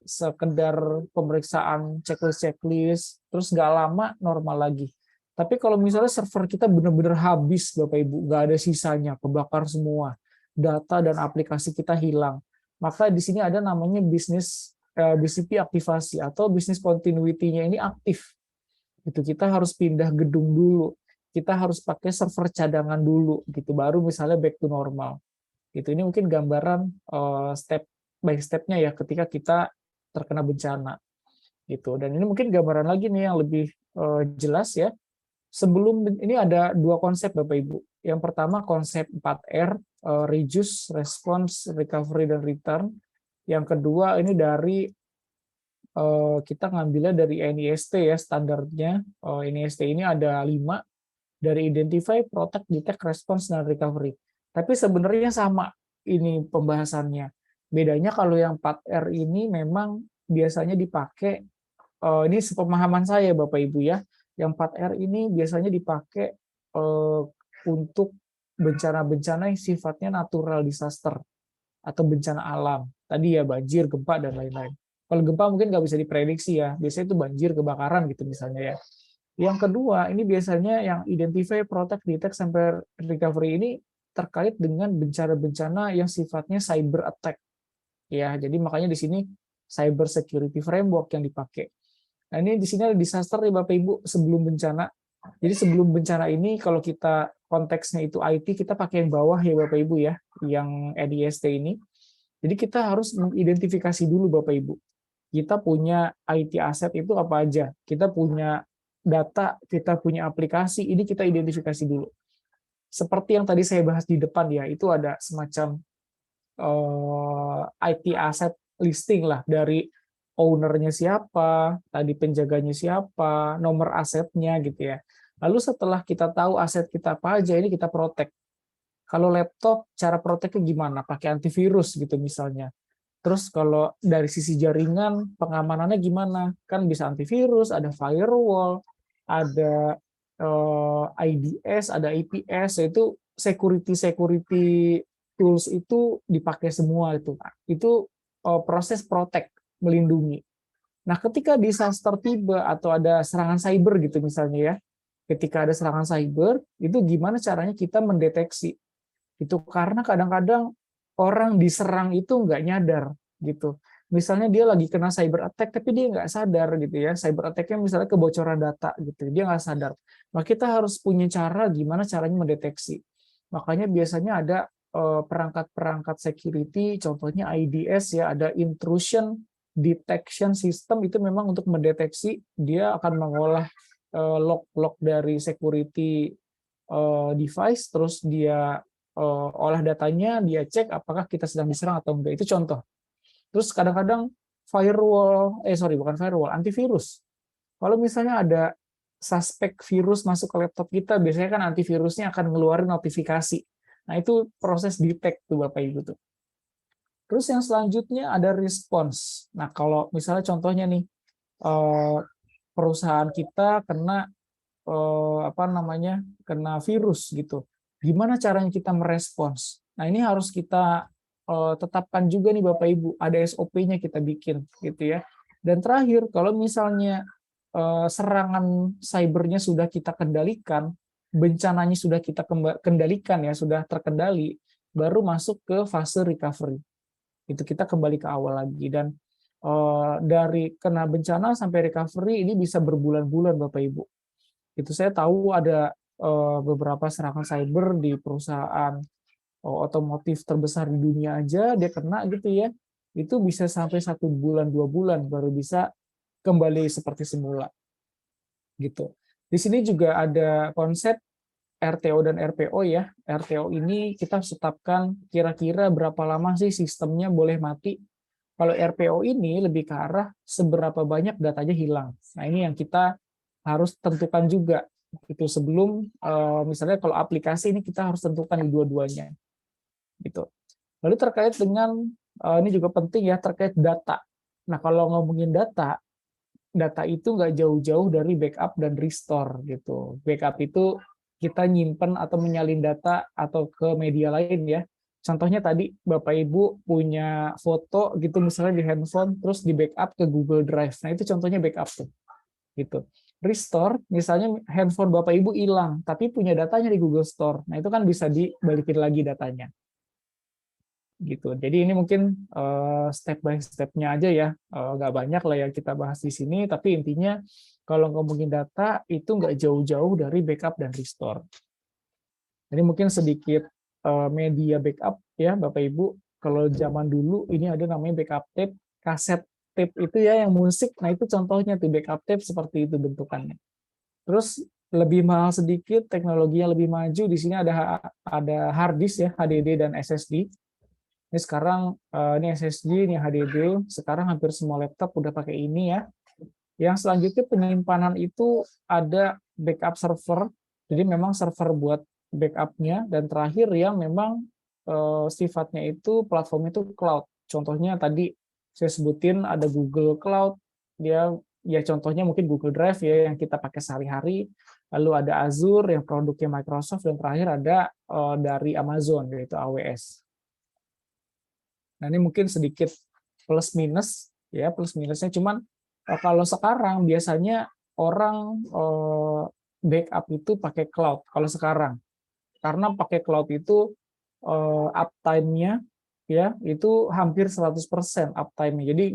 sekedar pemeriksaan checklist, terus nggak lama normal lagi. Tapi kalau misalnya server kita benar-benar habis, Bapak Ibu, nggak ada sisanya, kebakar semua, data dan aplikasi kita hilang, maka di sini ada namanya BCP aktivasi atau business continuity-nya ini aktif. Itu kita harus pindah gedung dulu, kita harus pakai server cadangan dulu, gitu, baru misalnya back to normal. Gitu. Ini mungkin gambaran step by step-nya ya ketika kita terkena bencana. Gitu. Dan ini mungkin gambaran lagi nih yang lebih jelas ya. Sebelum ini ada dua konsep Bapak Ibu. Yang pertama konsep 4R, reduce, response, recovery, dan return. Yang kedua ini dari kita ngambilnya dari NIST ya standarnya. NIST ini ada 5. dari identify, protect, detect, response, dan recovery. Tapi sebenarnya sama ini pembahasannya. Bedanya kalau yang 4R ini memang biasanya dipakai, ini sepemahaman saya Bapak Ibu ya, yang 4R ini biasanya dipakai untuk bencana-bencana yang sifatnya natural disaster atau bencana alam. Tadi ya banjir, gempa, dan lain-lain. Kalau gempa mungkin nggak bisa diprediksi ya, biasanya itu banjir, kebakaran gitu misalnya ya. Yang kedua, ini biasanya yang identify, protect, detect, sampai recovery ini terkait dengan bencana-bencana yang sifatnya cyber attack. Ya, jadi makanya di sini cyber security framework yang dipakai. Nah, ini di sini ada disaster nih Bapak Ibu sebelum bencana. Jadi sebelum bencana ini kalau kita konteksnya itu IT, kita pakai yang bawah ya Bapak Ibu ya, yang NIST ini. Jadi kita harus mengidentifikasi dulu Bapak Ibu. Kita punya IT aset itu apa aja. Kita punya data, kita punya aplikasi, ini kita identifikasi dulu. Seperti yang tadi saya bahas di depan ya, itu ada semacam IT aset listing lah dari ownernya siapa, tadi penjaganya siapa, nomor asetnya gitu ya. Lalu setelah kita tahu aset kita apa aja, ini kita protect. Kalau laptop, cara protectnya gimana? Pakai antivirus gitu misalnya. Terus kalau dari sisi jaringan, pengamanannya gimana? Kan bisa antivirus, ada firewall, ada IDS, ada IPS, yaitu security tools itu dipakai semua itu. Itu proses protect, melindungi. Nah, ketika disaster tiba atau ada serangan cyber gitu misalnya ya, ketika ada serangan cyber, itu gimana caranya kita mendeteksi? Itu karena kadang-kadang orang diserang itu nggak nyadar gitu. Misalnya dia lagi kena cyber attack tapi dia nggak sadar gitu ya. Cyber attack-nya misalnya kebocoran data gitu, dia nggak sadar. Maka kita harus punya cara gimana caranya mendeteksi. Makanya biasanya ada perangkat-perangkat security, contohnya IDS ya, ada intrusion detection system, itu memang untuk mendeteksi, dia akan mengolah log-log dari security device, terus dia olah datanya, dia cek apakah kita sedang diserang atau enggak. Itu contoh. Terus kadang-kadang bukan firewall, antivirus. Kalau misalnya ada suspek virus masuk ke laptop kita, biasanya kan antivirusnya akan ngeluarin notifikasi. Nah, itu proses detect tuh Bapak Ibu tuh. Terus yang selanjutnya ada response. Nah, kalau misalnya contohnya nih, perusahaan kita kena kena virus gitu. Gimana caranya kita merespons? Nah, ini harus kita tetapkan juga nih Bapak Ibu, ada SOP-nya kita bikin gitu ya. Dan terakhir, kalau misalnya serangan cybernya sudah kita kendalikan, bencananya sudah kita kendalikan ya, sudah terkendali, baru masuk ke fase recovery. Itu kita kembali ke awal lagi, dan dari kena bencana sampai recovery ini bisa berbulan-bulan Bapak Ibu. Itu saya tahu ada beberapa serangan cyber di perusahaan otomotif terbesar di dunia aja, dia kena gitu ya, itu bisa sampai 1 bulan 2 bulan baru bisa kembali seperti semula gitu. Di sini juga ada konsep RTO dan RPO ya. RTO ini kita tetapkan kira-kira berapa lama sih sistemnya boleh mati. Kalau RPO ini lebih ke arah seberapa banyak datanya hilang. Nah, ini yang kita harus tentukan juga itu sebelum misalnya kalau aplikasi ini kita harus tentukan di dua-duanya gitu. Lalu terkait dengan ini juga penting ya, terkait data. Nah, kalau ngomongin data, data itu nggak jauh-jauh dari backup dan restore gitu. Backup itu kita nyimpen atau menyalin data atau ke media lain ya. Contohnya tadi Bapak Ibu punya foto gitu misalnya di handphone terus di backup ke Google Drive. Nah, itu contohnya backup tuh. Gitu. Restore misalnya handphone Bapak Ibu hilang tapi punya datanya di Google Store. Nah, itu kan bisa dibalikin lagi datanya. Gitu. Jadi ini mungkin step by step-nya aja ya, nggak banyak lah yang kita bahas di sini, tapi intinya kalau ngomongin data itu nggak jauh-jauh dari backup dan restore. Jadi mungkin sedikit media backup ya Bapak Ibu. Kalau zaman dulu ini ada namanya backup tape, kaset tape itu ya yang musik. Nah itu contohnya tuh backup tape seperti itu bentukannya. Terus lebih mahal sedikit, teknologinya lebih maju. Di sini ada hard disk ya, HDD dan SSD. Ini sekarang ini SSD, ini HDD. Sekarang hampir semua laptop udah pakai ini ya. Yang selanjutnya penyimpanan itu ada backup server. Jadi memang server buat backup-nya, dan terakhir yang memang sifatnya itu platform itu cloud. Contohnya tadi saya sebutin ada Google Cloud, dia ya contohnya mungkin Google Drive ya yang kita pakai sehari-hari, lalu ada Azure yang produknya Microsoft, dan terakhir ada dari Amazon yaitu AWS. Nah, ini mungkin sedikit plus minus ya, plus minusnya cuman kalau sekarang biasanya orang backup itu pakai cloud kalau sekarang. Karena pakai cloud itu uptime-nya ya itu hampir 100% uptime-nya. Jadi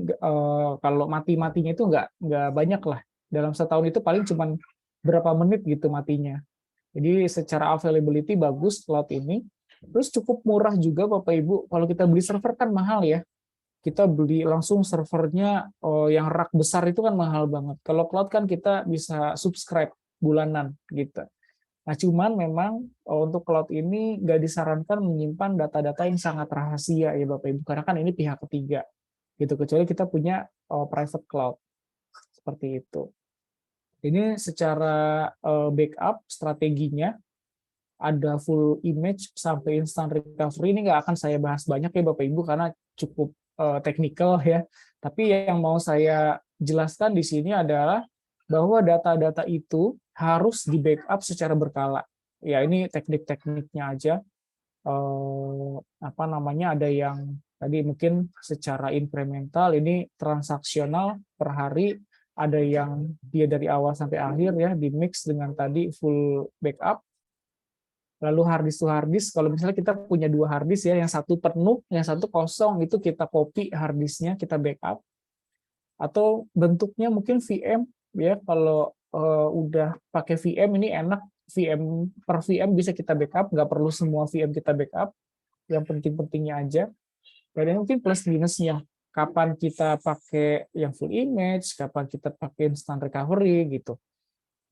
kalau mati-matinya itu nggak banyak lah. Dalam setahun itu paling cuman berapa menit gitu matinya. Jadi secara availability bagus cloud ini. Terus cukup murah juga Bapak Ibu. Kalau kita beli server kan mahal ya. Kita beli langsung servernya yang rak besar itu kan mahal banget. Kalau cloud kan kita bisa subscribe bulanan gitu. Nah, cuman memang untuk cloud ini nggak disarankan menyimpan data-data yang sangat rahasia ya Bapak Ibu, karena kan ini pihak ketiga, gitu. Kecuali kita punya private cloud seperti itu. Ini secara backup strateginya ada full image sampai instant recovery. Ini nggak akan saya bahas banyak ya Bapak Ibu karena cukup teknikal ya. Tapi yang mau saya jelaskan di sini adalah bahwa data-data itu harus di backup secara berkala. Ya ini teknik-tekniknya aja. Apa namanya, ada yang tadi mungkin secara incremental, ini transaksional per hari, ada yang dia dari awal sampai akhir ya di mix dengan tadi full backup. Lalu hard disk to hard disk, kalau misalnya kita punya dua hard disk ya, yang satu penuh, yang satu kosong, itu kita copy hard disknya, kita backup. Atau bentuknya mungkin VM ya, kalau udah pakai VM ini enak, VM per VM bisa kita backup, nggak perlu semua VM kita backup, yang penting-pentingnya aja. Dan mungkin plus minusnya, kapan kita pakai yang full image, kapan kita pakai instant recovery gitu.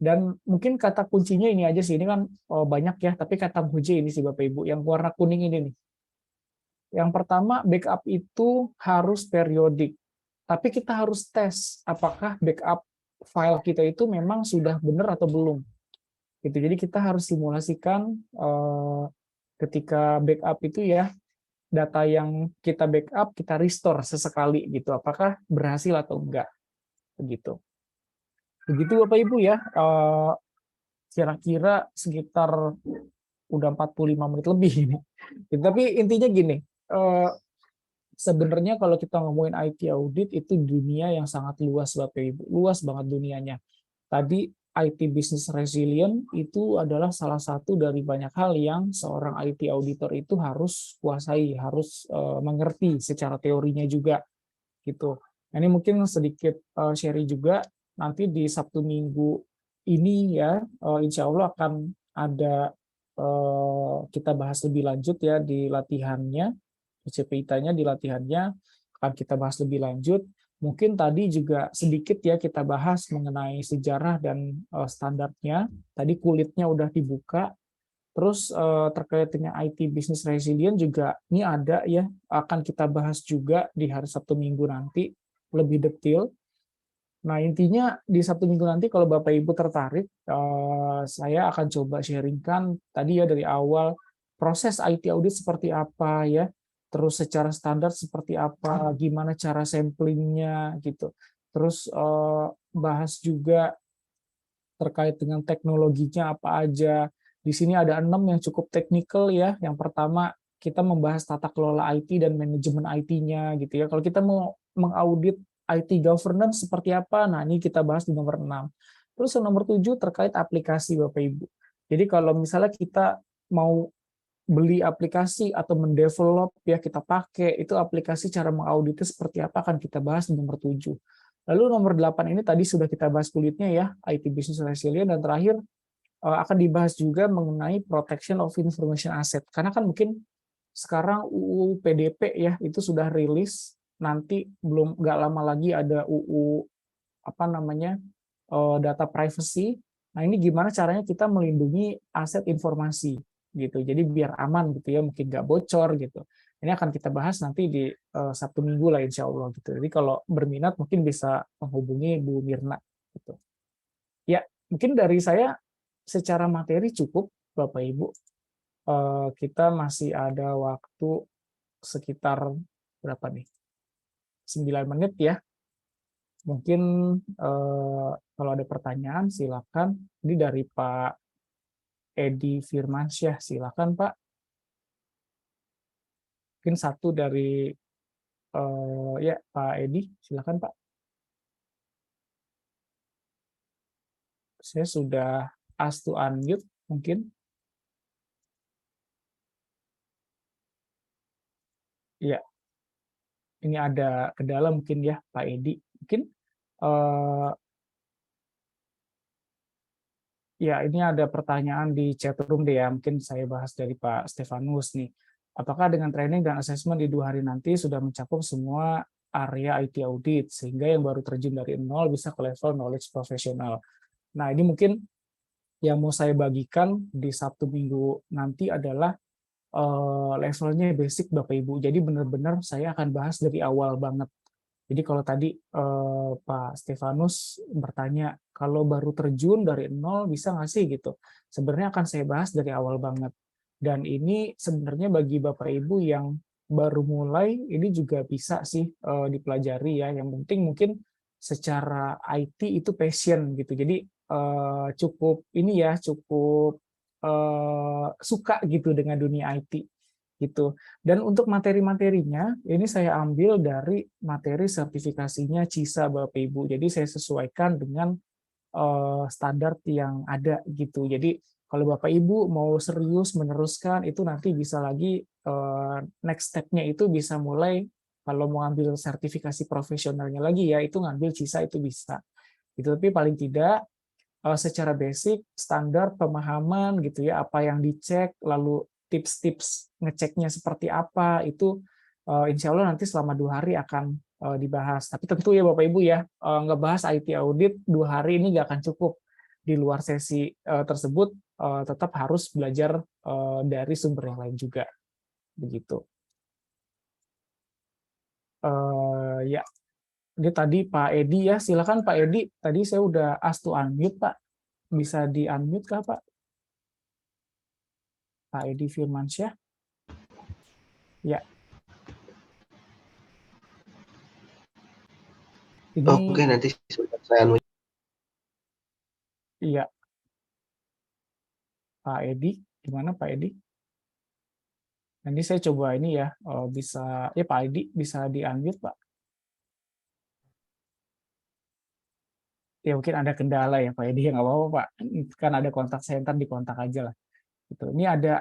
Dan mungkin kata kuncinya ini aja sih, ini kan banyak ya, tapi kata kunci ini sih Bapak Ibu, yang warna kuning ini nih. Yang pertama, backup itu harus periodik. Tapi kita harus tes apakah backup file kita itu memang sudah benar atau belum. Gitu. Jadi kita harus simulasikan ketika backup itu ya, data yang kita backup kita restore sesekali gitu. Apakah berhasil atau enggak. Begitu. Begitu Bapak Ibu ya. Kira-kira sekitar udah 45 menit lebih ini. Tapi intinya gini, sebenarnya kalau kita ngomongin IT audit itu dunia yang sangat luas Bapak Ibu, luas banget dunianya. Tadi IT business resilient itu adalah salah satu dari banyak hal yang seorang IT auditor itu harus kuasai, harus mengerti secara teorinya juga gitu. Ini mungkin sedikit sharing juga, nanti di Sabtu Minggu ini ya, insya Allah akan ada kita bahas lebih lanjut ya di latihannya, CPITA-nya di latihannya akan kita bahas lebih lanjut. Mungkin tadi juga sedikit ya kita bahas mengenai sejarah dan standarnya. Tadi kulitnya udah dibuka. Terus terkait dengan IT Business Resilient juga ini ada ya, akan kita bahas juga di hari Sabtu Minggu nanti lebih detail. Nah, intinya di Sabtu Minggu nanti kalau Bapak Ibu tertarik, saya akan coba sharingkan tadi ya dari awal proses IT audit seperti apa ya, terus secara standar seperti apa, gimana cara samplingnya gitu. Terus bahas juga terkait dengan teknologinya apa aja. Di sini ada 6 yang cukup teknikal ya. Yang pertama, kita membahas tata kelola IT dan manajemen IT-nya gitu ya. Kalau kita mau mengaudit IT governance seperti apa, nah ini kita bahas di nomor 6. Terus yang nomor 7 terkait aplikasi Bapak Ibu. Jadi kalau misalnya kita mau beli aplikasi atau mendevelop ya, kita pakai itu aplikasi, cara mengauditnya seperti apa akan kita bahas di nomor 7. Lalu nomor 8 ini tadi sudah kita bahas kulitnya ya, IT Business Resilient, dan terakhir akan dibahas juga mengenai Protection of Information Asset. Karena kan mungkin sekarang UU PDP ya itu sudah rilis, nanti belum nggak lama lagi ada UU apa namanya data privacy. Nah, ini gimana caranya kita melindungi aset informasi gitu. Jadi biar aman gitu ya, mungkin nggak bocor gitu. Ini akan kita bahas nanti di Sabtu Minggu lah insya Allah gitu. Jadi kalau berminat mungkin bisa menghubungi Bu Mirna gitu. Ya, mungkin dari saya secara materi cukup, Bapak Ibu. Kita masih ada waktu sekitar berapa nih? 9 menit ya. Mungkin kalau ada pertanyaan silakan. Ini dari Pak Edi Firmansyah, silakan Pak. Mungkin satu dari ya Pak Edi, silakan Pak. Saya sudah ask to unmute mungkin. Ya, ini ada kendala mungkin ya Pak Edi. Mungkin ya, ini ada pertanyaan di chat room deh ya, mungkin saya bahas dari Pak Stefanus nih. Apakah dengan training dan assessment di 2 hari nanti sudah mencakup semua area IT audit, sehingga yang baru terjun dari nol bisa ke level knowledge profesional? Nah, ini mungkin yang mau saya bagikan di Sabtu Minggu nanti adalah levelnya basic Bapak Ibu. Jadi benar-benar saya akan bahas dari awal banget. Jadi kalau tadi Pak Stefanus bertanya, kalau baru terjun dari nol bisa nggak sih gitu? Sebenarnya akan saya bahas dari awal banget. Dan ini sebenarnya bagi Bapak Ibu yang baru mulai, ini juga bisa sih dipelajari ya. Yang penting mungkin secara IT itu passion gitu. Jadi cukup ini ya, cukup suka gitu dengan dunia IT gitu. Dan untuk materi-materinya, ini saya ambil dari materi sertifikasinya CISA Bapak Ibu. Jadi saya sesuaikan dengan standar yang ada gitu. Jadi kalau Bapak Ibu mau serius meneruskan, itu nanti bisa lagi next step-nya itu bisa mulai kalau mau ambil sertifikasi profesionalnya lagi ya, itu ngambil CISA itu bisa. Itu tapi paling tidak secara basic, standar pemahaman gitu ya, apa yang dicek, lalu tips-tips ngeceknya seperti apa, itu insya Allah nanti selama 2 hari akan dibahas. Tapi tentu ya Bapak Ibu ya, ngebahas IT audit 2 hari ini nggak akan cukup. Di luar sesi tersebut tetap harus belajar dari sumber yang lain juga. Begitu. Ya, ini tadi Pak Edi ya, silakan Pak Edi. Tadi saya udah ask to unmute Pak. Bisa di-unmute kah Pak? Pak Edi Firmansyah. Ya. Ini Oke, nanti saya unmute. iya. Pak Edi, gimana Pak Edi? Nanti saya coba ini ya, bisa ya Pak Edi bisa di-unmute Pak. Ya mungkin ada kendala ya Pak Edi, ya nggak apa-apa Pak. Kan ada kontak center, di kontak aja lah. Gitu. Ini ada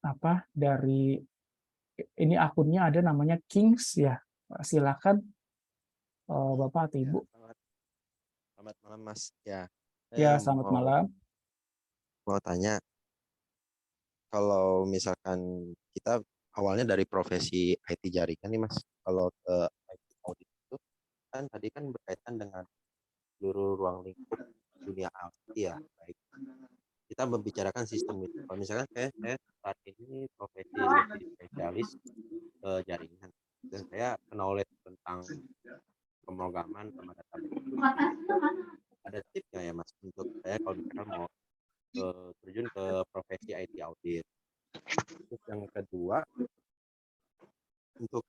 apa dari ini akunnya ada namanya Kings ya. Silakan Bapak atau Ya, Ibu. selamat malam Mas. Ya, Ya, saya selamat malam. mau tanya, kalau misalkan kita awalnya dari profesi IT jaringan nih Mas, kalau ke IT audit itu kan tadi kan berkaitan dengan seluruh ruang lingkup dunia IT ya, baik kita membicarakan sistem itu. Kalau misalkan saya saat ini profesi lebih spesialis jaringan dan saya knowledge tentang pemrograman sama database itu, ada tips nggak ya Mas untuk saya kalau misalkan mau terjun ke profesi IT audit? Terus yang kedua, untuk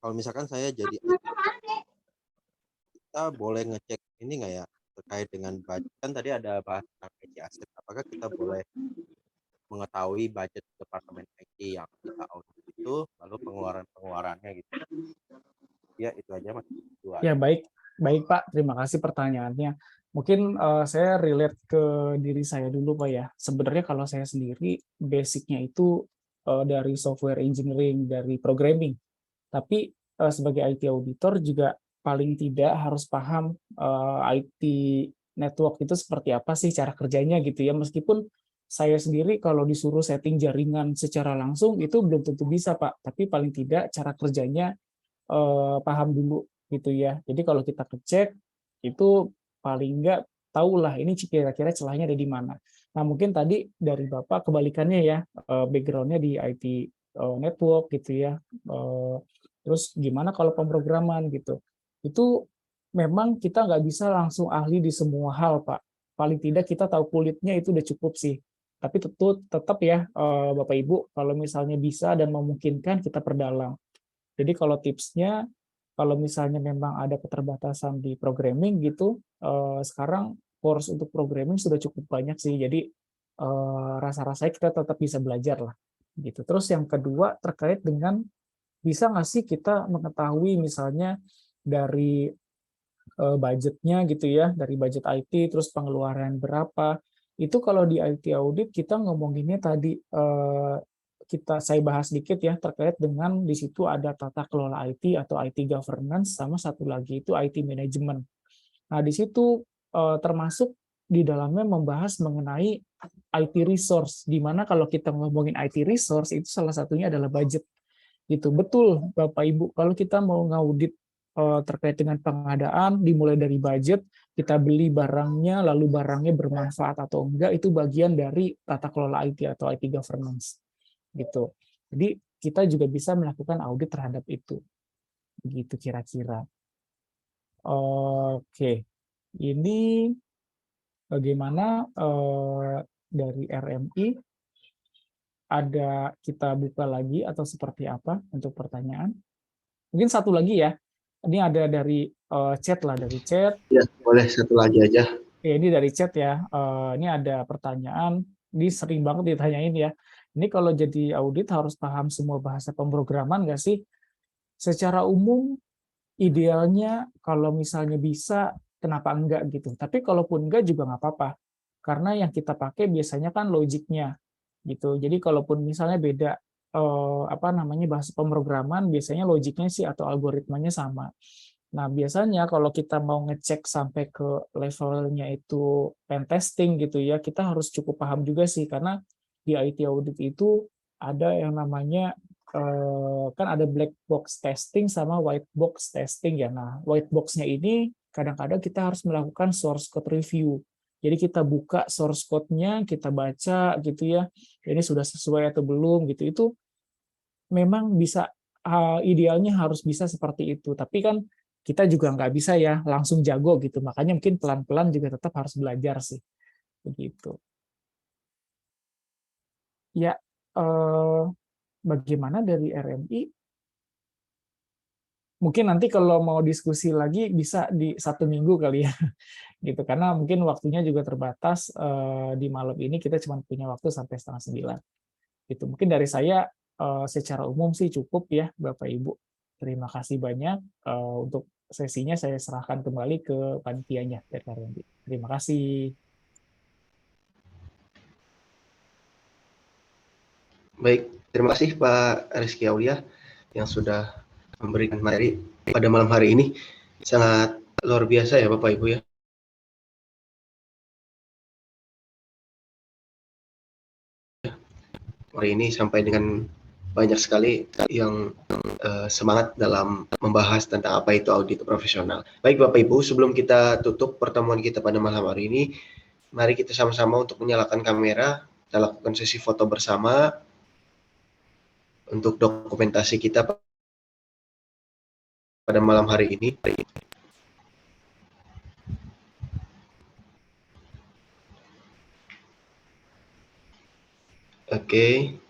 kalau misalkan saya jadi IT, kita boleh ngecek ini nggak ya terkait dengan budget, kan tadi ada bahas tentang IT aset, apakah kita boleh mengetahui budget departemen IT yang kita audit itu, lalu pengeluarannya gitu ya? Itu aja Mas. Ya, baik, baik Pak. Terima kasih pertanyaannya. Mungkin saya relate ke diri saya dulu Pak ya. Sebenarnya kalau saya sendiri basicnya itu dari software engineering, dari programming. Tapi sebagai IT auditor juga paling tidak harus paham IT network itu seperti apa sih cara kerjanya gitu ya. Meskipun saya sendiri kalau disuruh setting jaringan secara langsung itu belum tentu bisa Pak. Tapi paling tidak cara kerjanya paham dulu gitu ya. Jadi kalau kita cek itu paling enggak tahulah ini kira-kira celahnya ada di mana. Nah mungkin tadi dari Bapak kebalikannya ya, backgroundnya di IT network gitu ya. Terus gimana kalau pemrograman gitu. Itu memang kita nggak bisa langsung ahli di semua hal Pak. paling tidak kita tahu kulitnya itu udah cukup sih. Tapi tetap ya Bapak Ibu, kalau misalnya bisa dan memungkinkan kita perdalam. Jadi kalau tipsnya, kalau misalnya memang ada keterbatasan di programming gitu, sekarang course untuk programming sudah cukup banyak sih. Jadi rasa-rasanya kita tetap bisa belajar lah. Gitu. Terus yang kedua terkait dengan bisa nggak sih kita mengetahui misalnya dari budgetnya gitu ya, dari budget IT, terus pengeluaran berapa. Itu kalau di IT audit kita ngomonginnya tadi, saya bahas sedikit ya, terkait dengan di situ ada tata kelola IT atau IT governance, sama satu lagi itu IT management. Nah, di situ termasuk di dalamnya membahas mengenai IT resource, di mana kalau kita ngomongin IT resource itu salah satunya adalah budget. Gitu. Betul, Bapak Ibu, kalau kita mau ngaudit terkait dengan pengadaan, dimulai dari budget, kita beli barangnya, lalu barangnya bermanfaat atau enggak, itu bagian dari tata kelola IT atau IT governance. Gitu. Jadi kita juga bisa melakukan audit terhadap itu. Begitu kira-kira. Oke, ini bagaimana dari RMI, ada kita buka lagi atau seperti apa untuk pertanyaan? Mungkin satu lagi ya. Ini ada dari chat lah, dari chat. Ya, boleh satu lagi aja. Ya, ini dari chat ya. Ini ada pertanyaan. Ini sering banget ditanyain ya. Ini kalau jadi audit harus paham semua bahasa pemrograman nggak sih? Secara umum, idealnya kalau misalnya bisa, kenapa enggak gitu. Tapi kalaupun enggak juga nggak apa-apa. Karena yang kita pakai biasanya kan logiknya gitu. Jadi kalaupun misalnya beda apa namanya bahasa pemrograman, biasanya logiknya sih atau algoritmanya sama. Nah, biasanya kalau kita mau ngecek sampai ke levelnya itu pen testing gitu ya, kita harus cukup paham juga sih karena di IT audit itu ada yang namanya kan ada black box testing sama white box testing ya. Nah, white box-nya ini kadang-kadang kita harus melakukan source code review. Jadi kita buka source code-nya, kita baca gitu ya. Ini sudah sesuai atau belum gitu. Itu memang bisa idealnya harus bisa seperti itu. Tapi kan kita juga nggak bisa ya langsung jago gitu. Makanya mungkin pelan-pelan juga tetap harus belajar sih. Begitu. Ya, bagaimana dari RMI? Mungkin nanti kalau mau diskusi lagi bisa di 1 minggu kali ya. Gitu. Karena mungkin waktunya juga terbatas. Di malam ini kita cuma punya waktu sampai 8:30. Gitu. Mungkin dari saya secara umum sih cukup ya Bapak Ibu. Terima kasih banyak. Untuk sesinya saya serahkan kembali ke panitianya dari RMI. Terima kasih. Baik, terima kasih Pak Rizky Aulia yang sudah memberikan materi pada malam hari ini. Sangat luar biasa ya Bapak Ibu ya. Hari ini sampai dengan banyak sekali yang semangat dalam membahas tentang apa itu audit profesional. Baik Bapak Ibu, sebelum kita tutup pertemuan kita pada malam hari ini, mari kita sama-sama untuk menyalakan kamera, kita lakukan sesi foto bersama untuk dokumentasi kita pada malam hari ini. Oke.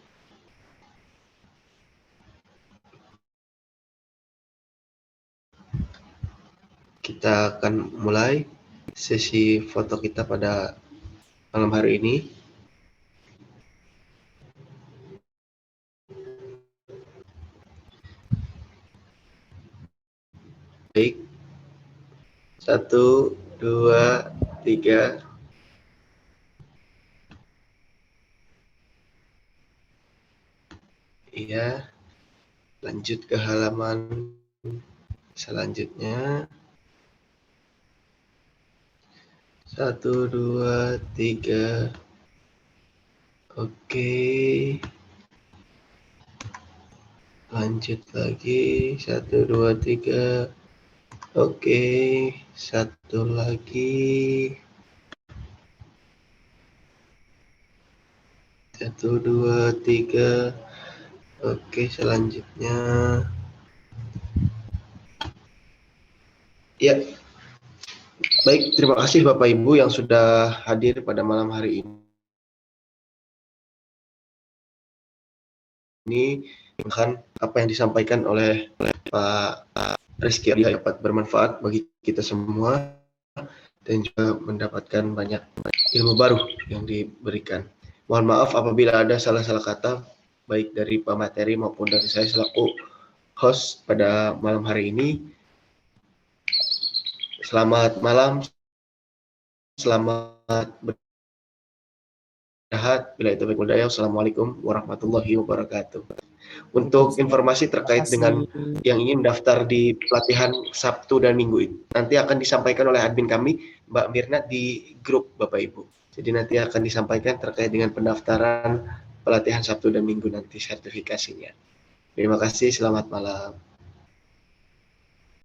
Kita akan mulai sesi foto kita pada malam hari ini. Baik. 1, 2, 3. Iya. Lanjut ke halaman selanjutnya. 1, 2, 3. Oke. Lanjut lagi. 1, 2, 3. Oke. Satu lagi. 1, 2, 3. Oke, selanjutnya. Ya. Baik, terima kasih Bapak Ibu yang sudah hadir pada malam hari ini. Bahkan apa yang disampaikan oleh Pak Rizky dapat bermanfaat bagi kita semua dan juga mendapatkan banyak ilmu baru yang diberikan. Mohon maaf apabila ada salah-salah kata baik dari pemateri maupun dari saya selaku host pada malam hari ini. Selamat malam, selamat beristirahat. Bila itu baik, Assalamualaikum warahmatullahi wabarakatuh. Untuk informasi terkait dengan yang ingin daftar di pelatihan Sabtu dan Minggu itu, nanti akan disampaikan oleh admin kami, Mbak Mirna, di grup Bapak Ibu. Jadi nanti akan disampaikan terkait dengan pendaftaran pelatihan Sabtu dan Minggu nanti sertifikasinya. Terima kasih, selamat malam.